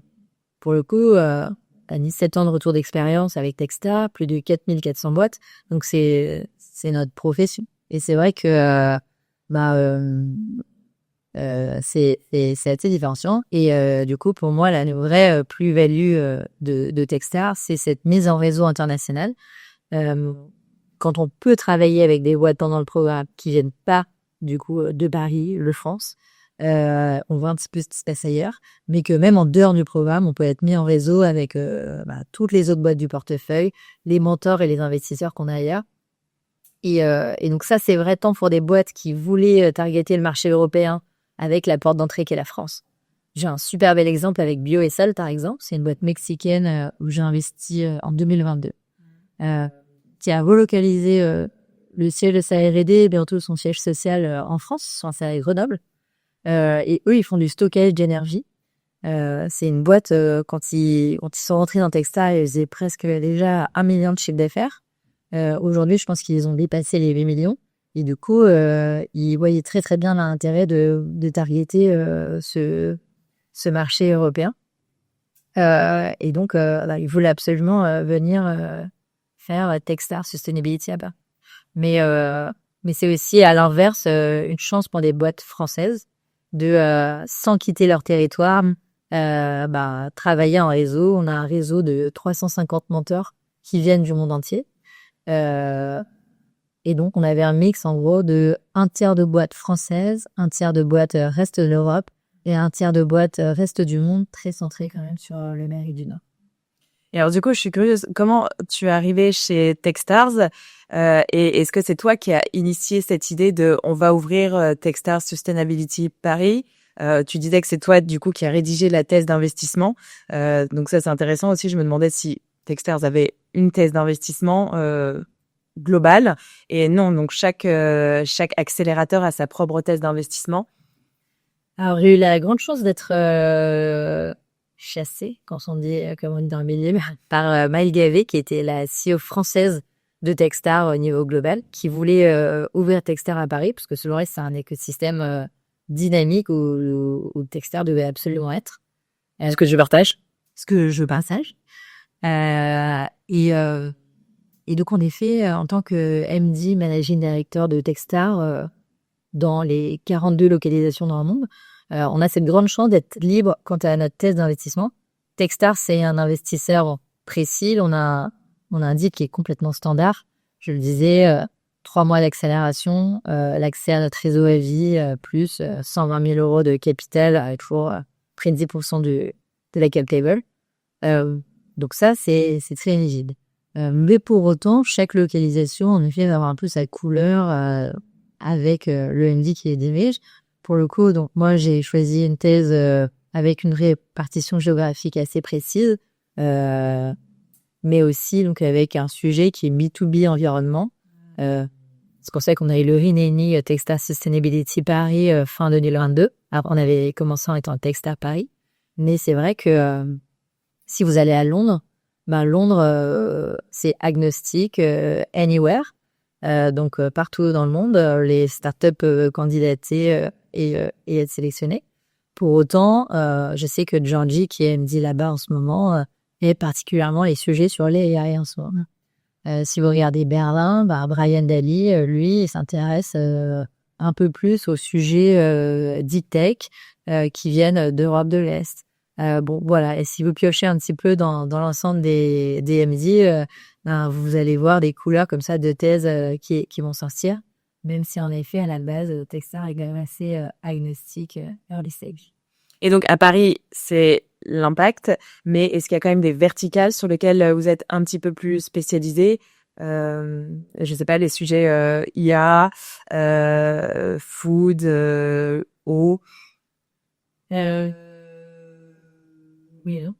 pour le coup, à 17 ans de retour d'expérience avec Techstars, plus de 4400 boîtes, donc c'est notre profession. Et c'est vrai que c'est assez différenciant. Et du coup, pour moi, la vraie plus-value de Techstars, c'est cette mise en réseau international. Quand on peut travailler avec des boîtes pendant le programme qui viennent pas du coup de Paris, de France, on voit un petit peu ce qui se passe ailleurs, mais que même en dehors du programme, on peut être mis en réseau avec toutes les autres boîtes du portefeuille, les mentors et les investisseurs qu'on a ailleurs. Et donc ça, c'est vrai tant pour des boîtes qui voulaient targeter le marché européen avec la porte d'entrée qu'est la France. J'ai un super bel exemple avec BioEssal, par exemple. C'est une boîte mexicaine où j'ai investi en 2022, qui a relocalisé le siège de sa R&D et bientôt son siège social en France, c'est à Grenoble. Et eux, ils font du stockage d'énergie. C'est une boîte, quand ils sont rentrés dans Techstars, ils faisaient presque déjà 1 million de chiffre d'affaires. Aujourd'hui, je pense qu'ils ont dépassé les 8 millions. Et du coup, ils voyaient très très bien l'intérêt de targeter ce marché européen. Et donc, ils voulaient absolument venir faire Techstars Sustainability là-bas. Mais c'est aussi à l'inverse une chance pour des boîtes françaises de sans quitter leur territoire travailler en réseau. On a un réseau de 350 mentors qui viennent du monde entier. Et donc, on avait un mix, en gros, de un tiers de boîtes françaises, un tiers de boîtes reste de l'Europe et un tiers de boîtes reste du monde, très centré quand même sur l'Amérique du Nord. Et alors, du coup, je suis curieuse, comment tu es arrivée chez Techstars et est-ce que c'est toi qui as initié cette idée de on va ouvrir Techstars Sustainability Paris? Tu disais que c'est toi, du coup, qui a rédigé la thèse d'investissement. Donc ça, c'est intéressant aussi. Je me demandais si Techstars avait une thèse d'investissement globale. Et non, donc chaque accélérateur a sa propre thèse d'investissement. Alors, j'ai eu la grande chance d'être chassée, comme on dit dans le milieu, par Maëlle Gavet, qui était la CEO française de Techstars au niveau global, qui voulait ouvrir Techstars à Paris, parce que selon elle, c'est un écosystème dynamique où Techstars devait absolument être. Ce que je partage. Ce que je partage. Et donc, en effet, en tant que MD, Managing Director de Techstars, dans les 42 localisations dans le monde, on a cette grande chance d'être libre quant à notre thèse d'investissement. Techstars, c'est un investisseur précis. On a un deal qui est complètement standard. Je le disais, 3 mois d'accélération, l'accès à notre réseau à vie, plus 120 000 euros de capital, avec toujours près de 10% de la cap table. Donc ça, c'est très rigide. Mais pour autant, chaque localisation, en effet, va avoir un peu sa couleur avec le MD qui les dirige. Pour le coup, donc moi, j'ai choisi une thèse avec une répartition géographique assez précise, mais aussi donc avec un sujet qui est B2B environnement. C'est pour ça qu'on a eu le Rineni Techstars Sustainability Paris fin 2022. Alors, on avait commencé en étant Techstars Paris, mais c'est vrai que si vous allez à Londres, Londres, c'est agnostique, anywhere. Donc, partout dans le monde, les startups peuvent candidater et être sélectionnées. Pour autant, je sais que Georgie, qui est MD là-bas en ce moment, est particulièrement les sujets sur les AI en ce moment. Si vous regardez Berlin, Brian Daly, lui, il s'intéresse un peu plus aux sujets deep tech qui viennent d'Europe de l'Est. Voilà. Et si vous piochez un petit peu dans l'ensemble des MD, vous allez voir des couleurs comme ça de thèses qui vont sortir, même si en effet, à la base, Techstars est quand même assez agnostique early stage. Et donc, à Paris, c'est l'impact, mais est-ce qu'il y a quand même des verticales sur lesquelles vous êtes un petit peu plus spécialisés? Je sais pas, les sujets IA, food, eau. Oui et non.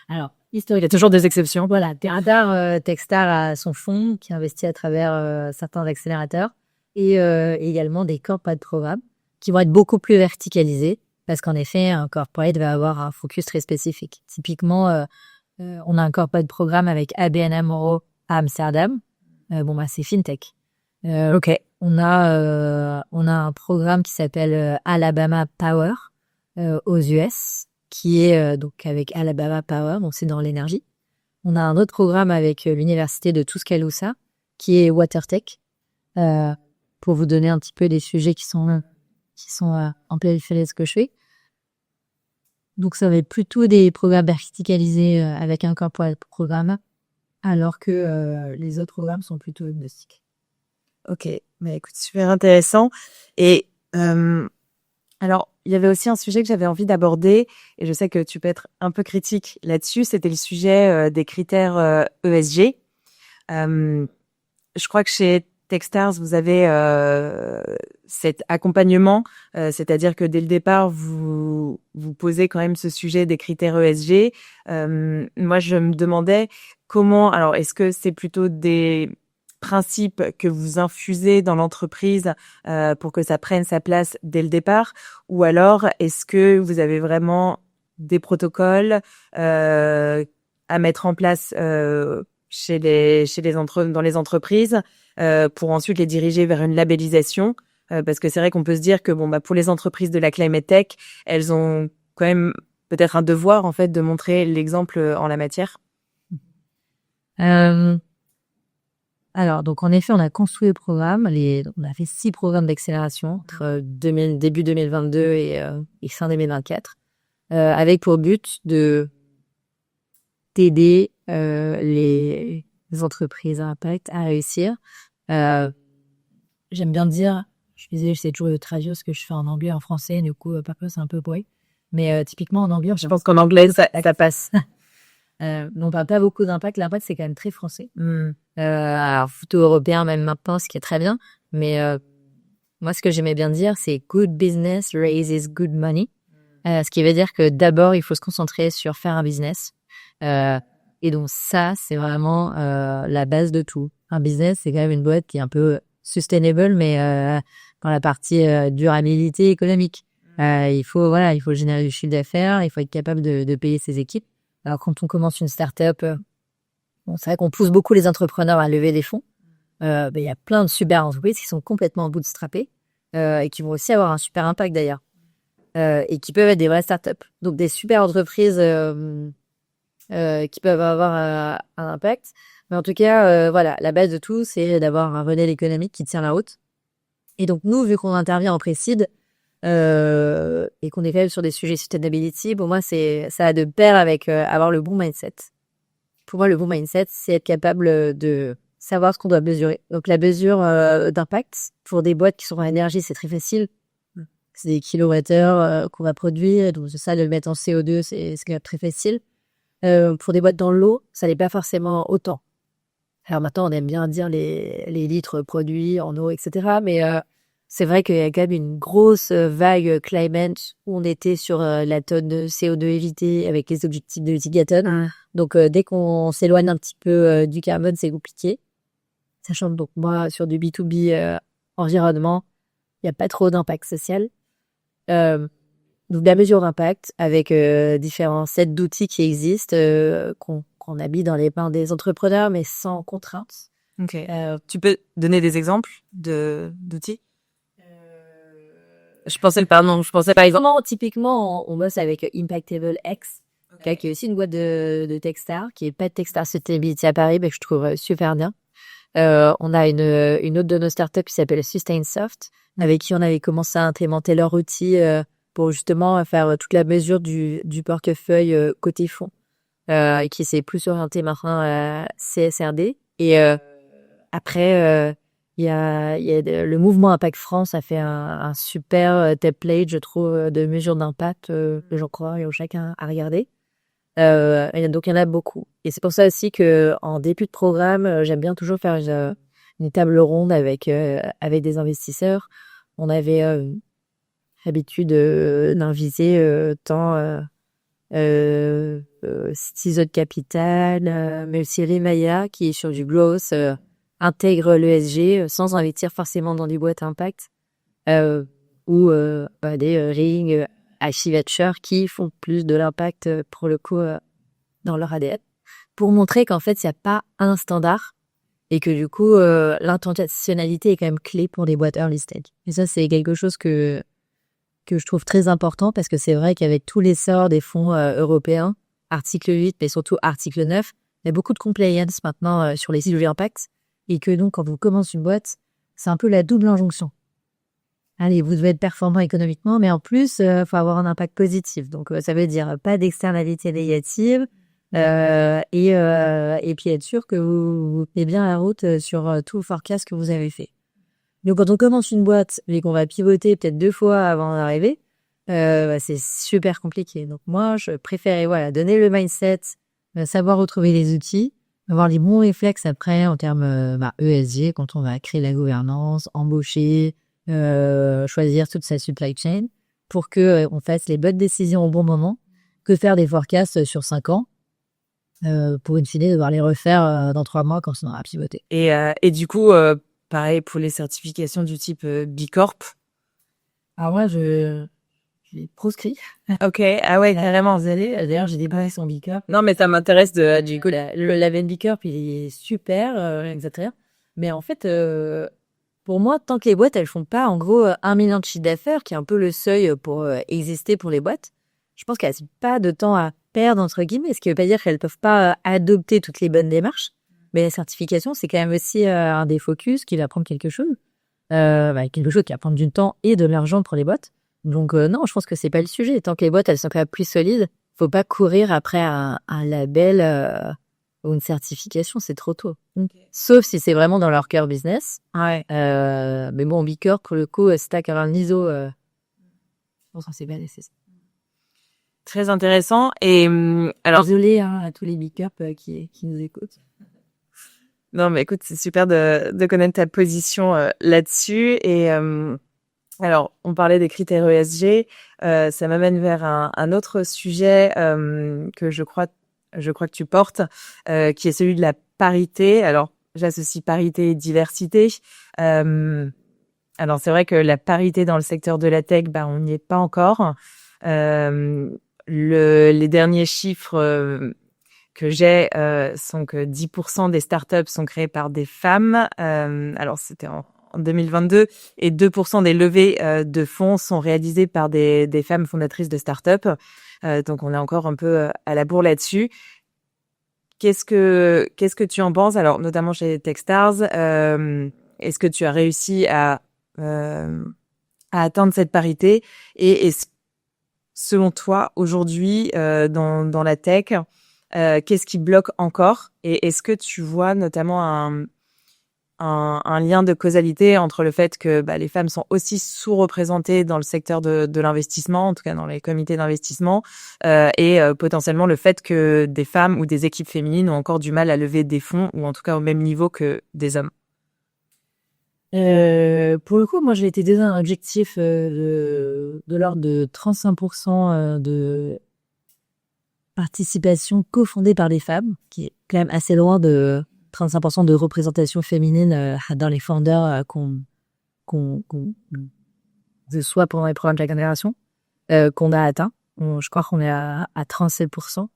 Alors, historique, il y a toujours des exceptions. Voilà, TerraDar, Techstars a son fonds qui investit à travers certains accélérateurs et également des corporate programmes qui vont être beaucoup plus verticalisés parce qu'en effet, un corporate va avoir un focus très spécifique. Typiquement, on a un corporate programme avec ABN AMRO à Amsterdam. C'est FinTech. Ok. On a un programme qui s'appelle Alabama Power aux US, qui est donc avec Alabama Power, donc c'est dans l'énergie. On a un autre programme avec l'université de Tuscaloosa, qui est WaterTech, pour vous donner un petit peu des sujets qui sont en périphérie de ce que je fais. Donc ça va être plutôt des programmes verticalisés avec un corporate programme, alors que les autres programmes sont plutôt agnostiques. Ok, mais écoute, super intéressant. Et alors, il y avait aussi un sujet que j'avais envie d'aborder, et je sais que tu peux être un peu critique là-dessus, c'était le sujet des critères ESG. Je crois que chez Techstars, vous avez cet accompagnement, c'est-à-dire que dès le départ, vous posez quand même ce sujet des critères ESG. Moi, je me demandais comment, alors est-ce que c'est plutôt des principes que vous infusez dans l'entreprise pour que ça prenne sa place dès le départ, ou alors est-ce que vous avez vraiment des protocoles à mettre en place dans les entreprises pour ensuite les diriger vers une labellisation. Parce que c'est vrai qu'on peut se dire que pour les entreprises de la climate tech, elles ont quand même peut-être un devoir en fait de montrer l'exemple en la matière. Alors, donc en effet, on a construit le programme. On a fait 6 programmes d'accélération entre début 2022 et fin 2024, avec pour but de d'aider les entreprises à impact à réussir. J'aime bien dire, je suis désolée, j'essaie toujours de traduire ce que je fais en anglais, en français, du coup, parfois c'est un peu bruit. Mais typiquement en anglais, je pense qu'en anglais, ça passe. On parle pas beaucoup d'impact. L'impact, c'est quand même très français. Alors, plutôt européen même maintenant, ce qui est très bien. Mais moi, ce que j'aimais bien dire, c'est good business raises good money. Ce qui veut dire que d'abord, il faut se concentrer sur faire un business. Et donc ça, c'est vraiment la base de tout. Un business, c'est quand même une boîte qui est un peu sustainable, mais dans la partie durabilité économique. Il faut générer du chiffre d'affaires, il faut être capable de payer ses équipes. Alors, quand on commence une start-up, c'est vrai qu'on pousse beaucoup les entrepreneurs à lever des fonds. Il y a plein de super entreprises qui sont complètement bootstrappées et qui vont aussi avoir un super impact d'ailleurs. Et qui peuvent être des vraies start-up. Donc, des super entreprises qui peuvent avoir un impact. Mais en tout cas, la base de tout, c'est d'avoir un modèle économique qui tient la route. Et donc, nous, vu qu'on intervient en pré-seed, et qu'on est quand même sur des sujets sustainability, pour moi, ça a de pair avec avoir le bon mindset. Pour moi, le bon mindset, c'est être capable de savoir ce qu'on doit mesurer. Donc, la mesure d'impact pour des boîtes qui sont en énergie, c'est très facile. C'est des kilowattheures qu'on va produire. Donc, c'est ça, de le mettre en CO2, c'est quand même très facile. Pour des boîtes dans l'eau, ça n'est pas forcément autant. Alors maintenant, on aime bien dire les litres produits en eau, etc. Mais c'est vrai qu'il y a quand même une grosse vague climate où on était sur la tonne de CO2 évitée avec les objectifs de 10 gigatonnes. Donc, dès qu'on s'éloigne un petit peu du carbone, c'est compliqué. Sachant que donc, moi, sur du B2B environnement, il n'y a pas trop d'impact social. Donc, la mesure d'impact avec différents sets d'outils qui existent, qu'on habille dans les mains des entrepreneurs, mais sans contrainte. Ok. Tu peux donner des exemples d'outils? Je pensais par exemple. Typiquement, on bosse avec Impactable X, qui est aussi une boîte de Techstar, qui est pas de Techstar Sustainability à Paris, mais que je trouve super bien. On a une autre de nos startups qui s'appelle SustainSoft, avec qui on avait commencé à implémenter leur outil pour justement faire toute la mesure du portefeuille côté fonds, et qui s'est plus orienté maintenant à CSRD. Et après, il y a le mouvement Impact France a fait un super template, je trouve, de mesure d'impact, j'en crois, et chacun à regarder. Donc, il y en a beaucoup. Et c'est pour ça aussi que en début de programme, j'aime bien toujours faire une table ronde avec des investisseurs. On avait l'habitude d'inviter tant Citizen Capital, mais aussi Remaya, qui est sur du growth, intègre l'ESG sans investir forcément dans des boîtes impact, ou des Ring, Achievements qui font plus de l'impact pour le coup dans leur ADN, pour montrer qu'en fait il n'y a pas un standard et que du coup l'intentionnalité est quand même clé pour les boîtes early stage. Et ça, c'est quelque chose que je trouve très important, parce que c'est vrai qu'avec tout l'essor des fonds européens, article 8 mais surtout article 9, il y a beaucoup de compliance maintenant sur les sujets impact, et que donc quand vous commencez une boîte, c'est un peu la double injonction. Allez, vous devez être performant économiquement, mais en plus, faut avoir un impact positif. Donc, ça veut dire pas d'externalité négative, et puis être sûr que vous tenez bien la route sur tout le forecast que vous avez fait. Donc, quand on commence une boîte et qu'on va pivoter peut-être 2 fois avant d'arriver, c'est super compliqué. Donc, moi, je préférais donner le mindset, savoir retrouver les outils, avoir les bons réflexes après en termes ESG, quand on va créer la gouvernance, embaucher, choisir toute sa supply chain, pour que on fasse les bonnes décisions au bon moment, que faire des forecasts sur 5 ans, pour in fine devoir les refaire dans 3 mois quand on aura pivoté. Et du coup, pareil pour les certifications du type B Corp. Alors moi, je suis proscrit. Ok, ah ouais, carrément. Vous allez, d'ailleurs, j'ai débarrassé son Bicorp. Non, mais ça m'intéresse Du coup, le Laven Bicorp, il est super, etc. Mais en fait, pour moi, tant que les boîtes, elles font pas, en gros, 1 million de chiffre d'affaires, qui est un peu le seuil pour exister pour les boîtes, je pense qu'elles n'ont pas de temps à perdre, entre guillemets, ce qui veut pas dire qu'elles peuvent pas adopter toutes les bonnes démarches. Mais la certification, c'est quand même aussi un des focus qui va prendre quelque chose. Quelque chose qui va prendre du temps et de l'argent pour les boîtes. Donc non, je pense que c'est pas le sujet. Tant que les boîtes, elles sont quand même plus solides, faut pas courir après un label ou une certification, c'est trop tôt. Sauf si c'est vraiment dans leur cœur business. Ouais. Mais bon, Bicorp, pour le coup, si t'as quand même l'ISO, je pense que c'est pas nécessaire. Très intéressant. Et alors, désolé à tous les Bicorp qui nous écoutent. non, mais écoute, c'est super de connaître ta position là-dessus. Et alors, on parlait des critères ESG. Ça m'amène vers un autre sujet que je crois que tu portes, qui est celui de la parité. Alors, j'associe parité et diversité. Alors, c'est vrai que la parité dans le secteur de la tech, on n'y est pas encore. Les derniers chiffres que j'ai sont que 10% des startups sont créées par des femmes. Alors, c'était en 2022, et 2% des levées de fonds sont réalisées par des femmes fondatrices de startups. Donc, on est encore un peu à la bourre là-dessus. Qu'est-ce que tu en penses? Alors, notamment chez Techstars, est-ce que tu as réussi à atteindre cette parité? Et selon toi, aujourd'hui, dans la tech, qu'est-ce qui bloque encore? Et est-ce que tu vois notamment un lien de causalité entre le fait que les femmes sont aussi sous-représentées dans le secteur de l'investissement, en tout cas dans les comités d'investissement, et potentiellement le fait que des femmes ou des équipes féminines ont encore du mal à lever des fonds, ou en tout cas au même niveau que des hommes? Pour le coup, moi, j'ai été déjà un objectif de l'ordre de 35% de participation cofondée par les femmes, qui est quand même assez loin de 35% de représentation féminine dans les founders qu'on soit pendant les programmes de la génération qu'on a atteint. Je crois qu'on est à 37%.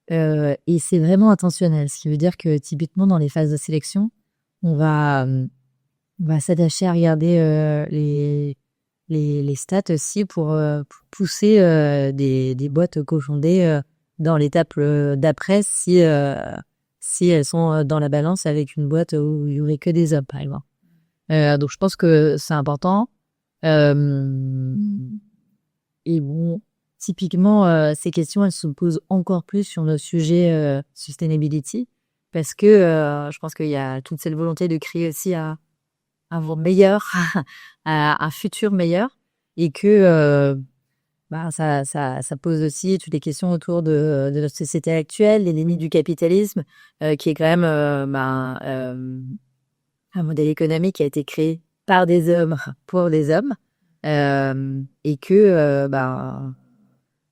Et c'est vraiment intentionnel, ce qui veut dire que typiquement dans les phases de sélection, on va s'attacher à regarder les stats aussi pour pousser des boîtes cofondées dans l'étape d'après si elles sont dans la balance avec une boîte où il y aurait que des hommes, par exemple. Donc je pense que c'est important. Et bon, typiquement, ces questions, elles se posent encore plus sur nos sujets sustainability, parce que je pense qu'il y a toute cette volonté de créer aussi un monde meilleur, un futur meilleur, et que ça pose aussi toutes les questions autour de notre société actuelle, les limites du capitalisme, qui est quand même un modèle économique qui a été créé par des hommes pour des hommes, et que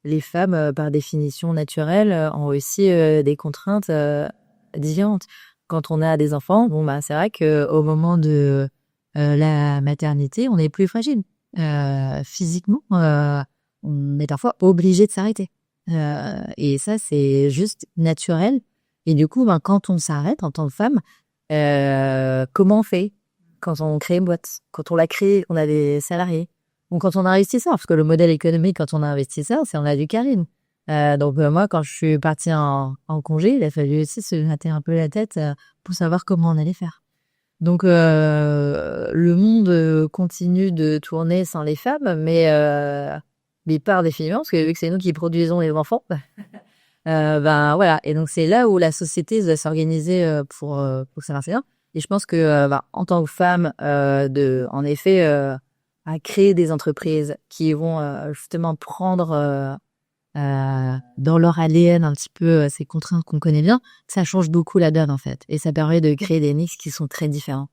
les femmes, par définition naturelle, ont aussi des contraintes différentes. Quand on a des enfants, c'est vrai que au moment de la maternité, on est plus fragile physiquement. On est parfois obligé de s'arrêter. Et ça, c'est juste naturel. Et du coup, quand on s'arrête en tant que femme, comment on fait quand on crée une boîte? Quand on l'a créée, on a des salariés. Ou quand on est investisseur, parce que le modèle économique, quand on est investisseur, c'est on a du carine. Donc moi, quand je suis partie en congé, il a fallu aussi se gratter un peu la tête pour savoir comment on allait faire. Donc le monde continue de tourner sans les femmes, mais par définition, parce que vu que c'est nous qui produisons les enfants, voilà. Et donc c'est là où la société doit s'organiser pour que ça marche bien. Et je pense que en tant que femme, en effet, à créer des entreprises qui vont justement prendre dans leur ADN un petit peu ces contraintes qu'on connaît bien, ça change beaucoup la donne en fait, et ça permet de créer des mix qui sont très différents.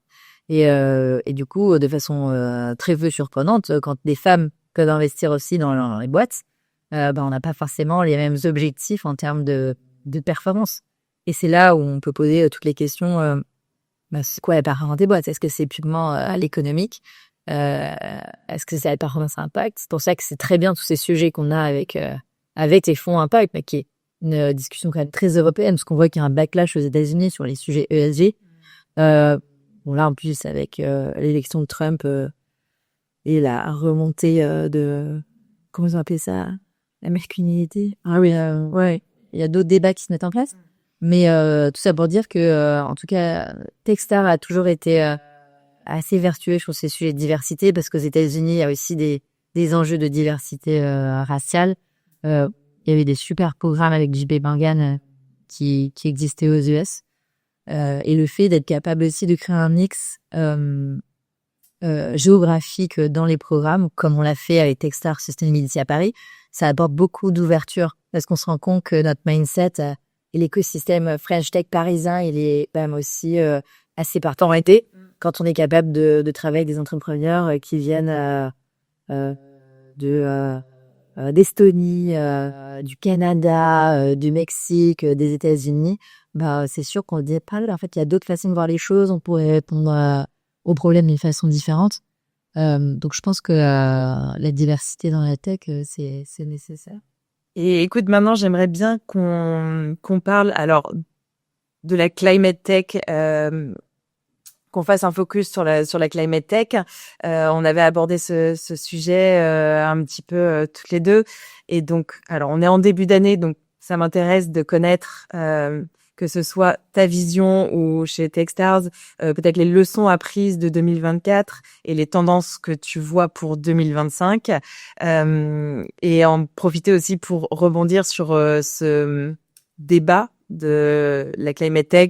Et du coup, de façon très peu surprenante, quand des femmes peuvent investir aussi dans les boîtes, on n'a pas forcément les mêmes objectifs en termes de performance. Et c'est là où on peut poser toutes les questions. C'est quoi la performance des boîtes? Est-ce que c'est purement à l'économique? Est-ce que c'est la performance impact? C'est pour ça que c'est très bien tous ces sujets qu'on a avec les fonds impact, mais qui est une discussion quand même très européenne, parce qu'on voit qu'il y a un backlash aux États-Unis sur les sujets ESG. Bon là en plus avec l'élection de Trump et la remontée de comment ils ont appelé ça, la masculinité. Ah oui, ouais, il y a d'autres débats qui se mettent en place. Mais tout ça pour dire que en tout cas Techstar a toujours été assez vertueux sur ces sujets de diversité, parce qu'aux États-Unis il y a aussi des enjeux de diversité raciale. Il y avait des super programmes avec JP Morgan qui existaient aux US. Et le fait d'être capable aussi de créer un mix géographique dans les programmes, comme on l'a fait avec Techstar Sustainability à Paris, ça apporte beaucoup d'ouverture, parce qu'on se rend compte que notre mindset et l'écosystème French Tech parisien, il est quand même aussi assez partant été, quand on est capable de travailler avec des entrepreneurs qui viennent d'Estonie, du Canada, du Mexique, des États-Unis. C'est sûr qu'on dit pas, en fait, il y a d'autres façons de voir les choses, on pourrait répondre aux problèmes d'une façon différente. Donc, je pense que la diversité dans la tech, c'est nécessaire. Et écoute, maintenant, j'aimerais bien qu'on parle alors de la climate tech, qu'on fasse un focus sur la climate tech. On avait abordé ce sujet un petit peu toutes les deux. Et donc, alors, on est en début d'année, donc ça m'intéresse de connaître que ce soit ta vision ou chez Techstars, peut-être les leçons apprises de 2024 et les tendances que tu vois pour 2025, et en profiter aussi pour rebondir sur ce débat de la climate tech,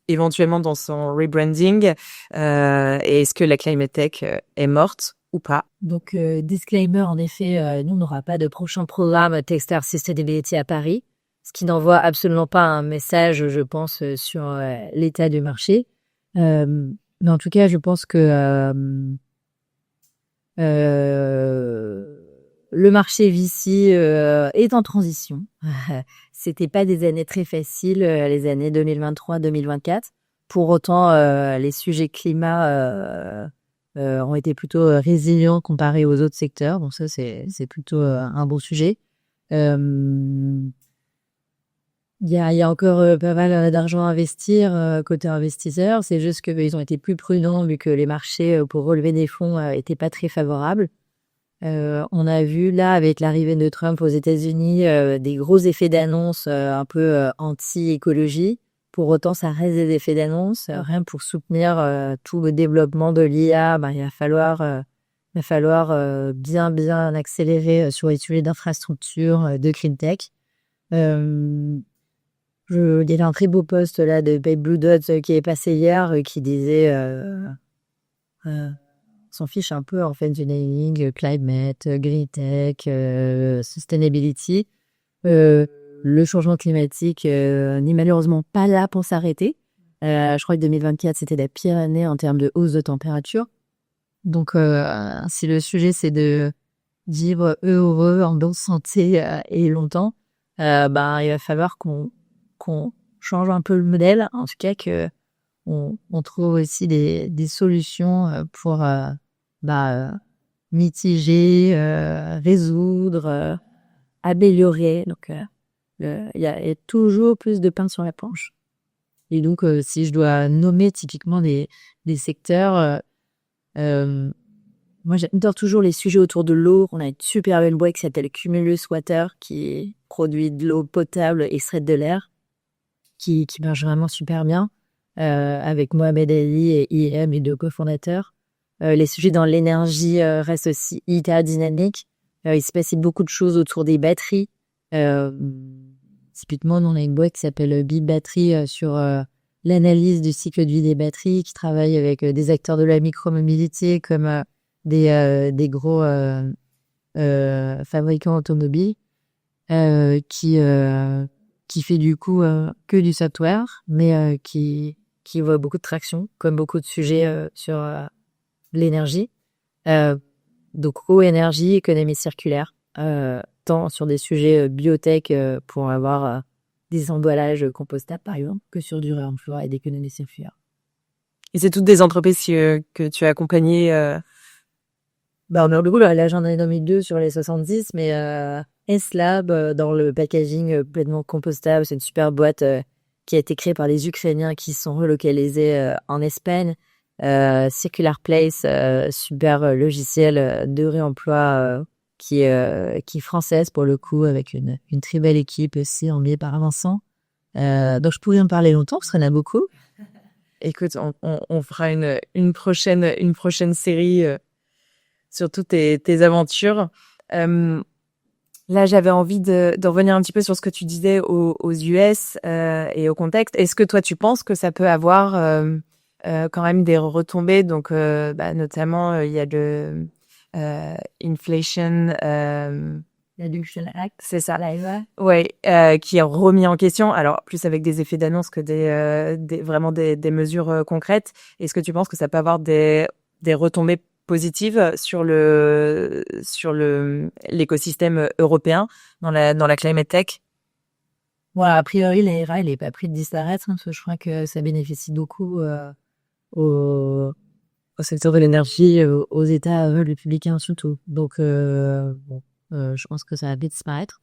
éventuellement dans son rebranding, et est-ce que la climate tech est morte ou pas? Donc, disclaimer, en effet, nous, on n'aura pas de prochain programme Techstars Sustainability à Paris, ce qui n'envoie absolument pas un message, je pense, sur l'état du marché. Mais en tout cas, je pense que le marché VC est en transition. C'était pas des années très faciles, les années 2023-2024. Pour autant, les sujets climat ont été plutôt résilients comparés aux autres secteurs. Donc ça, c'est plutôt un bon sujet. Il y a encore pas mal d'argent à investir côté investisseurs. C'est juste qu'ils ont été plus prudents vu que les marchés pour relever des fonds étaient pas très favorables. On a vu là avec l'arrivée de Trump aux États-Unis des gros effets d'annonce un peu anti-écologie. Pour autant, ça reste des effets d'annonce. Rien pour soutenir tout le développement de l'IA, il va falloir bien accélérer sur les sujets d'infrastructure, de clean tech. Il y a un très beau post là de Babe Blue Dot qui est passé hier qui disait s'en fiche un peu en fait du naming, climate, green tech, sustainability. Le changement climatique n'est malheureusement pas là pour s'arrêter. Je crois que 2024 c'était la pire année en termes de hausse de température. Donc si le sujet c'est de vivre heureux, en bonne santé et longtemps, il va falloir qu'on change un peu le modèle, en tout cas que on trouve aussi des solutions pour mitiger, résoudre, améliorer. Donc il y a toujours plus de pain sur la planche. Et donc si je dois nommer typiquement des secteurs, moi j'adore toujours les sujets autour de l'eau. On a une super belle boîte qui s'appelle Cumulus Water qui produit de l'eau potable extraite de l'air, qui marche vraiment super bien, avec Mohamed Ali et IM, les deux cofondateurs. Les sujets dans l'énergie restent aussi hyper dynamiques. Il se passe beaucoup de choses autour des batteries. Typiquement, nous, on a une boîte qui s'appelle Bip Battery sur l'analyse du cycle de vie des batteries, qui travaille avec des acteurs de la micromobilité comme des gros fabricants automobiles, qui fait du coup que du software, mais qui voit beaucoup de traction, comme beaucoup de sujets sur l'énergie. Donc, eau, énergie, économie circulaire, tant sur des sujets biotech pour avoir des emballages compostables, par exemple, que sur du réemploi et d'économie circulaire. Et c'est toutes des entreprises que tu as accompagnées Bah, du coup, là, j'en ai nommé 2 sur les 70, mais S-Lab, dans le packaging complètement compostable. C'est une super boîte qui a été créée par les Ukrainiens qui sont relocalisés en Espagne. Circular Place, super logiciel de réemploi qui est française pour le coup, avec une très belle équipe aussi emmenée par Vincent. Donc je pourrais en parler longtemps parce qu'il y en a beaucoup. Écoute, on fera une prochaine série sur toutes tes aventures. Là, j'avais envie de revenir un petit peu sur ce que tu disais aux US et au contexte. Est-ce que toi, tu penses que ça peut avoir quand même des retombées? Donc, notamment, il y a le Inflation... L'Adduction Act, c'est ça. l'AIVA. Ouais, qui est remis en question. Alors, plus avec des effets d'annonce que vraiment des mesures concrètes. Est-ce que tu penses que ça peut avoir des retombées positives sur l'écosystème européen dans la climate tech? Voilà, a priori, l'AIRA, il est pas prêt de disparaître, parce que je crois que ça bénéficie beaucoup au secteur de l'énergie, aux États républicains surtout. Donc, je pense que ça va vite disparaître.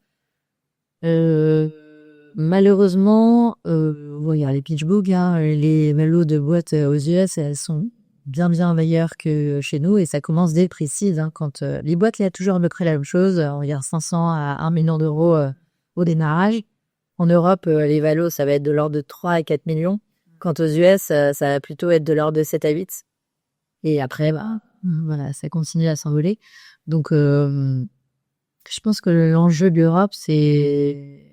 Malheureusement, regarde les pitchbooks, hein, les mélos de boîtes aux US, elles sont bien meilleures que chez nous, et ça commence dès le précise. Hein, quand les boîtes, il y a toujours à peu près la même chose. On regarde 500 à 1 million d'euros au démarrage. En Europe, les valos, ça va être de l'ordre de 3 à 4 millions. Quant aux US, ça va plutôt être de l'ordre de 7 à 8. Et après, voilà, ça continue à s'envoler. Donc, je pense que l'enjeu de l'Europe, c'est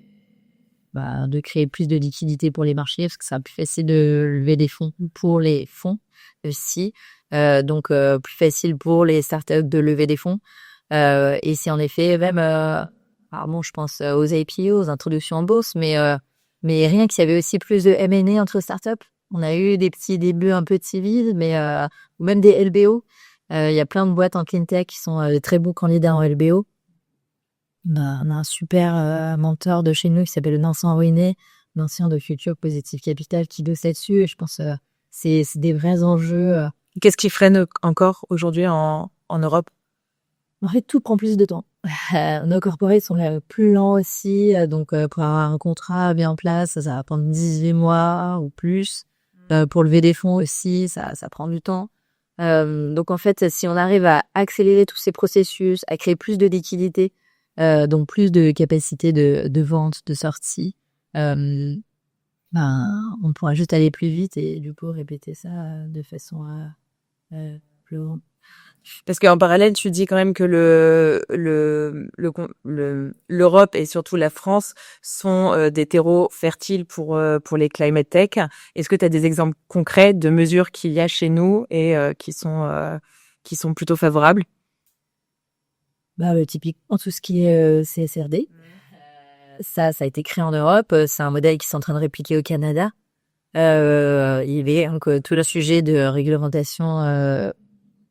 de créer plus de liquidités pour les marchés, parce que c'est plus facile de lever des fonds pour les fonds aussi. Donc, plus facile pour les startups de lever des fonds. Et c'est en effet même... je pense aux IPO, aux introductions en bourse, mais rien qu'il y avait aussi plus de M&A entre startups. On a eu des petits débuts un peu timides, mais ou même des LBO. Il y a plein de boîtes en cleantech qui sont de très bons candidats en LBO. On a un super mentor de chez nous qui s'appelle Vincent Ruiné, l'ancien de Future Positive Capital, qui bosse là-dessus. Et je pense que c'est des vrais enjeux. Qu'est-ce qui freine encore aujourd'hui en Europe? En fait, tout prend plus de temps. Nos corporates sont plus lents aussi, donc pour avoir un contrat bien en place, ça va prendre 18 mois ou plus. Pour lever des fonds aussi, ça prend du temps. Donc en fait, si on arrive à accélérer tous ces processus, à créer plus de liquidité, donc plus de capacité de vente, de sortie, on pourra juste aller plus vite et du coup répéter ça de façon plus grande. Parce qu'en parallèle, tu dis quand même que l'Europe et surtout la France sont des terreaux fertiles pour les climate tech. Est-ce que tu as des exemples concrets de mesures qu'il y a chez nous et qui sont plutôt favorables? Typiquement tout ce qui est CSRD. Ça a été créé en Europe. C'est un modèle qui est en train de répliquer au Canada. Il y avait tout le sujet de réglementation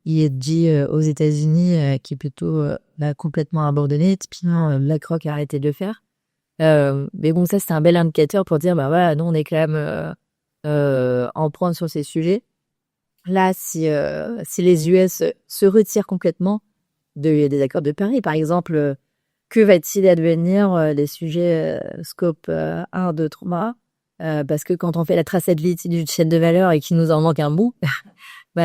ESG aux États-Unis qui est plutôt complètement abandonné. Typiquement, BlackRock a arrêté de le faire. Mais bon, ça, c'est un bel indicateur pour dire, nous, on est quand même en pointe sur ces sujets. Là, si les US se retirent complètement des accords de Paris, par exemple, que va-t-il advenir des sujets scope 1, 2, 3 parce que quand on fait la traçabilité d'une chaîne de valeur et qu'il nous en manque un bout,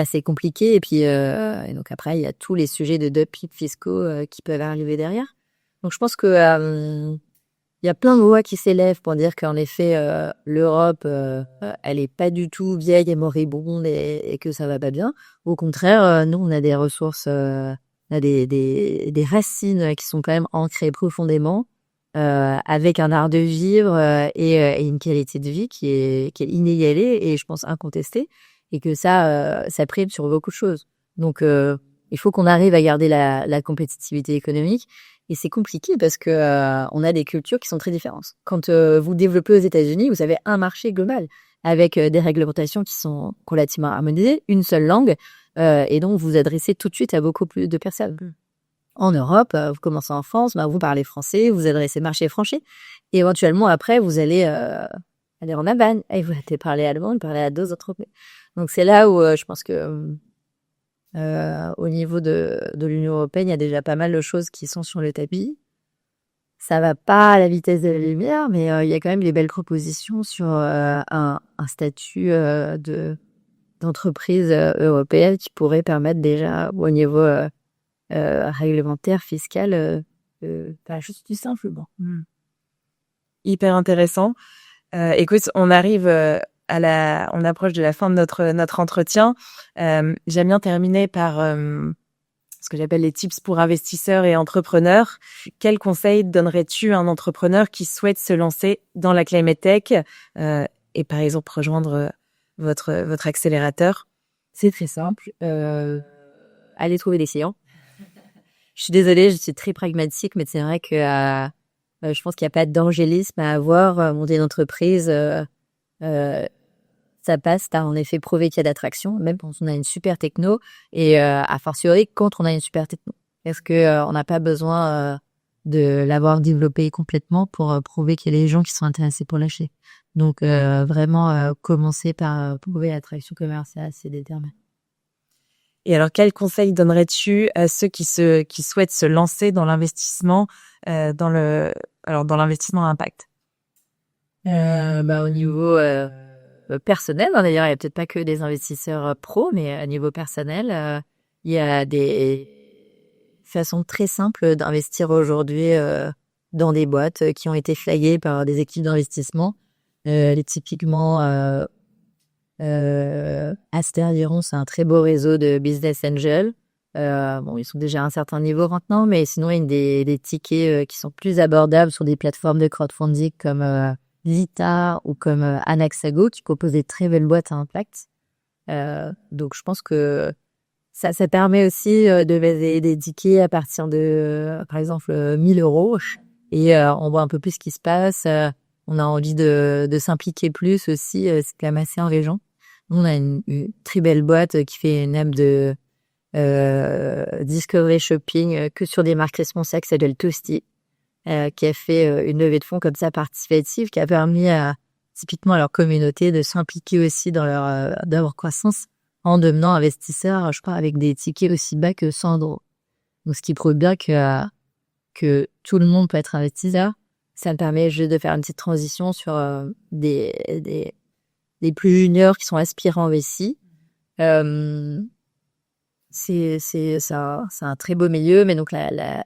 c'est compliqué. Et puis, et donc après, il y a tous les sujets de dumping fiscaux qui peuvent arriver derrière. Donc, je pense que il y a plein de voix qui s'élèvent pour dire qu'en effet, l'Europe, elle est pas du tout vieille et moribonde et que ça va pas bien. Au contraire, nous, on a des ressources, on a des racines qui sont quand même ancrées profondément, avec un art de vivre et une qualité de vie qui est inégalée et je pense incontestée. Et que ça prime sur beaucoup de choses. Donc, il faut qu'on arrive à garder la compétitivité économique. Et c'est compliqué parce que on a des cultures qui sont très différentes. Quand vous développez aux États-Unis, vous avez un marché global avec des réglementations qui sont relativement harmonisées, une seule langue, et donc vous adressez tout de suite à beaucoup plus de personnes. En Europe, vous commencez en France, vous parlez français, vous adressez marché français, et éventuellement après, vous allez en Allemagne, et vous allez parler allemand, parler à d'autres entreprises. Donc c'est là où je pense que Au niveau de l'Union européenne, il y a déjà pas mal de choses qui sont sur le tapis. Ça va pas à la vitesse de la lumière, mais il y a quand même des belles propositions sur un statut d'entreprise européenne qui pourrait permettre déjà au niveau réglementaire, fiscal, faire juste du simplement. Hyper intéressant. Écoute, on arrive on approche de la fin de notre entretien. J'aime bien terminer par ce que j'appelle les tips pour investisseurs et entrepreneurs. Quel conseil donnerais-tu à un entrepreneur qui souhaite se lancer dans la climate tech et par exemple rejoindre votre accélérateur? C'est très simple. Aller trouver des clients. Je suis désolée, je suis très pragmatique, mais c'est vrai que je pense qu'il n'y a pas d'angélisme à avoir. Monter une entreprise, ça passe par en effet prouver qu'il y a d'attraction, même quand on a une super techno, et a fortiori quand on a une super techno. Est-ce que on n'a pas besoin de l'avoir développé complètement pour prouver qu'il y a des gens qui sont intéressés pour l'acheter. Donc vraiment commencer par prouver l'attraction commerciale, c'est déterminant. Et alors, quel conseil donnerais-tu à ceux qui souhaitent se lancer dans l'investissement, dans l'investissement à impact? Au niveau personnel, on va dire, il n'y a peut-être pas que des investisseurs pros, mais à niveau personnel, il y a des façons très simples d'investir aujourd'hui dans des boîtes qui ont été flaguées par des équipes d'investissement. Typiquement, Aster, diront, c'est un très beau réseau de business angels. Ils sont déjà à un certain niveau maintenant, mais sinon, il y a des tickets qui sont plus abordables sur des plateformes de crowdfunding comme Zita ou comme Anaxago, qui proposent des très belles boîtes à impact. Donc, je pense que ça permet aussi de baser des tickets à partir de, par exemple, 1 000 €. Et on voit un peu plus ce qui se passe. On a envie de s'impliquer plus aussi. C'est quand même assez engageant. Nous, on a une très belle boîte qui fait une app de discovery shopping que sur des marques responsables qui s'appelle Toasty, qui a fait une levée de fonds comme ça participative, qui a permis typiquement à leur communauté de s'impliquer aussi dans leur croissance en devenant investisseur, je crois, avec des tickets aussi bas que 100 €. Donc, ce qui prouve bien que tout le monde peut être investisseur. Ça me permet juste de faire une petite transition sur des plus juniors qui sont aspirants aussi. C'est un très beau milieu, mais donc la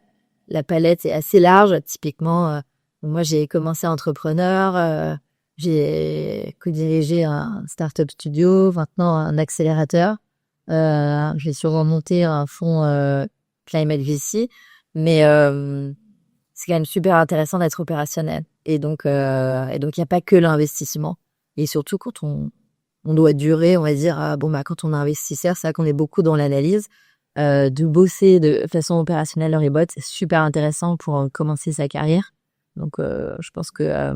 palette est assez large. Typiquement, moi, j'ai commencé entrepreneur, j'ai co-dirigé un startup studio, maintenant un accélérateur. J'ai sûrement monté un fonds Climate VC, mais c'est quand même super intéressant d'être opérationnel. Et donc, il n'y a pas que l'investissement. Et surtout, quand on doit durer, on va dire, quand on est investisseur, c'est vrai qu'on est beaucoup dans l'analyse. De bosser de façon opérationnelle dans les boîtes, c'est super intéressant pour commencer sa carrière. Donc, je pense que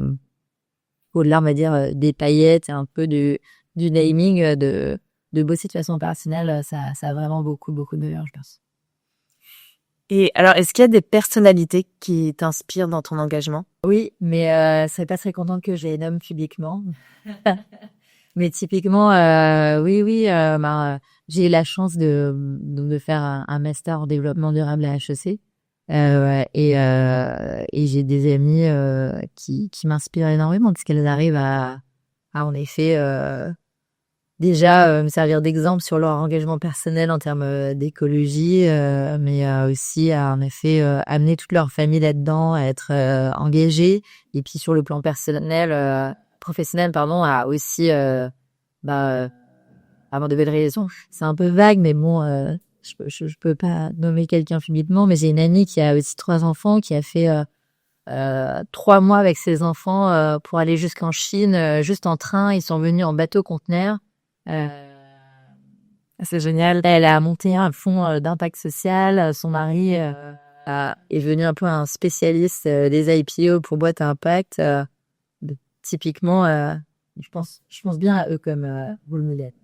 au-delà, on va dire, des paillettes et un peu du naming, de bosser de façon opérationnelle, ça a vraiment beaucoup, beaucoup de valeur, je pense. Et alors, est-ce qu'il y a des personnalités qui t'inspirent dans ton engagement? Oui, mais je serais pas très contente que je les nomme publiquement. Mais typiquement, oui, j'ai eu la chance de faire un master en développement durable à HEC. Et j'ai des amis qui m'inspirent énormément parce qu'elles arrivent à en effet déjà me servir d'exemple sur leur engagement personnel en termes d'écologie, mais aussi à en effet amener toute leur famille là-dedans, à être engagées. Et puis sur le plan professionnel, à aussi avoir de belles réalisations. C'est un peu vague, mais bon, je peux pas nommer quelqu'un publiquement, mais j'ai une amie qui a aussi 3 enfants, qui a fait 3 mois avec ses enfants pour aller jusqu'en Chine, juste en train. Ils sont venus en bateau-conteneur. C'est génial. Elle a monté un fonds d'impact social. Son mari est venu un peu un spécialiste des IPO pour boîte à impact. Typiquement, je pense bien à eux comme vous le dites.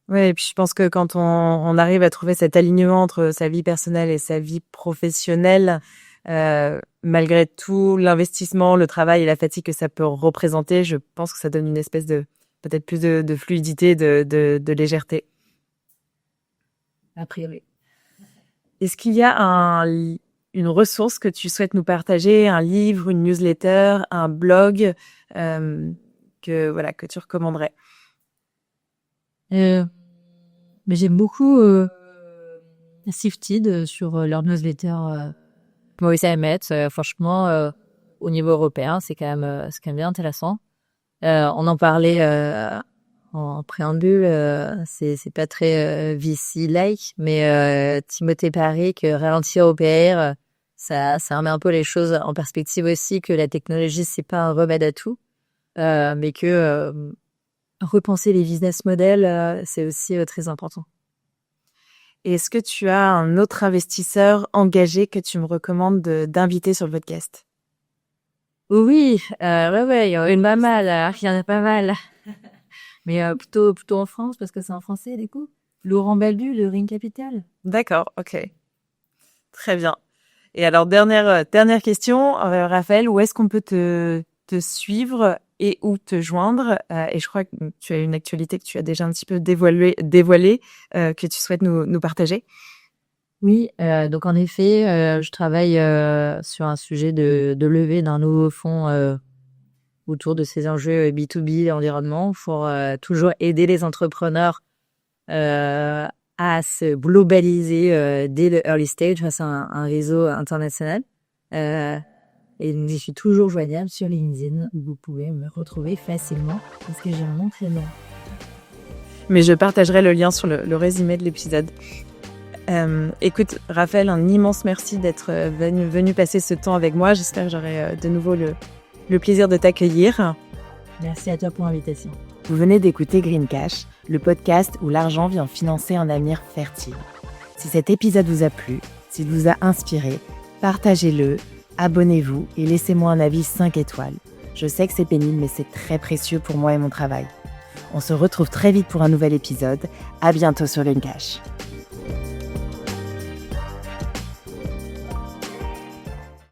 Oui, et puis je pense que quand on arrive à trouver cet alignement entre sa vie personnelle et sa vie professionnelle, malgré tout l'investissement, le travail et la fatigue que ça peut représenter, je pense que ça donne une espèce de peut-être plus de fluidité, de légèreté. a priori. Est-ce qu'il y a une ressource que tu souhaites nous partager, un livre, une newsletter, un blog que tu recommanderais? Mais j'aime beaucoup Sifted sur leur newsletter Maurice Ahmed. Franchement, au niveau européen, c'est quand même bien intéressant. On en parlait en préambule, c'est pas très VC-like, mais Timothée Paré, que ralentir OPR, ça remet un peu les choses en perspective aussi, que la technologie, c'est pas un remède à tout, mais que repenser les business models, c'est aussi très important. Et est-ce que tu as un autre investisseur engagé que tu me recommandes d'inviter sur le podcast? Oui, ouais, il y en a pas mal, il y en a pas mal. Mais plutôt en France, parce que c'est en français, du coup. Laurent Baldu, de Ring Capital. D'accord, ok. Très bien. Et alors, dernière question, Raphaël, où est-ce qu'on peut te suivre et où te joindre? Et je crois que tu as une actualité que tu as déjà un petit peu dévoilée, que tu souhaites nous partager. Oui, donc en effet, je travaille sur un sujet de levée d'un nouveau fonds autour de ces enjeux B2B, environnement, pour toujours aider les entrepreneurs à se globaliser dès le early stage face à un réseau international. Et donc, j'y suis toujours joignable sur LinkedIn, où vous pouvez me retrouver facilement, parce que j'ai un nom très long. Mais je partagerai le lien sur le résumé de l'épisode. Écoute, Raphaël, un immense merci d'être venu passer ce temps avec moi. J'espère que j'aurai de nouveau le plaisir de t'accueillir. Merci à toi pour l'invitation. Vous venez d'écouter Green Cash, le podcast où l'argent vient financer un avenir fertile. Si cet épisode vous a plu, s'il vous a inspiré, partagez-le, abonnez-vous et laissez-moi un avis 5 étoiles. Je sais que c'est pénible, mais c'est très précieux pour moi et mon travail. On se retrouve très vite pour un nouvel épisode. À bientôt sur Green Cash.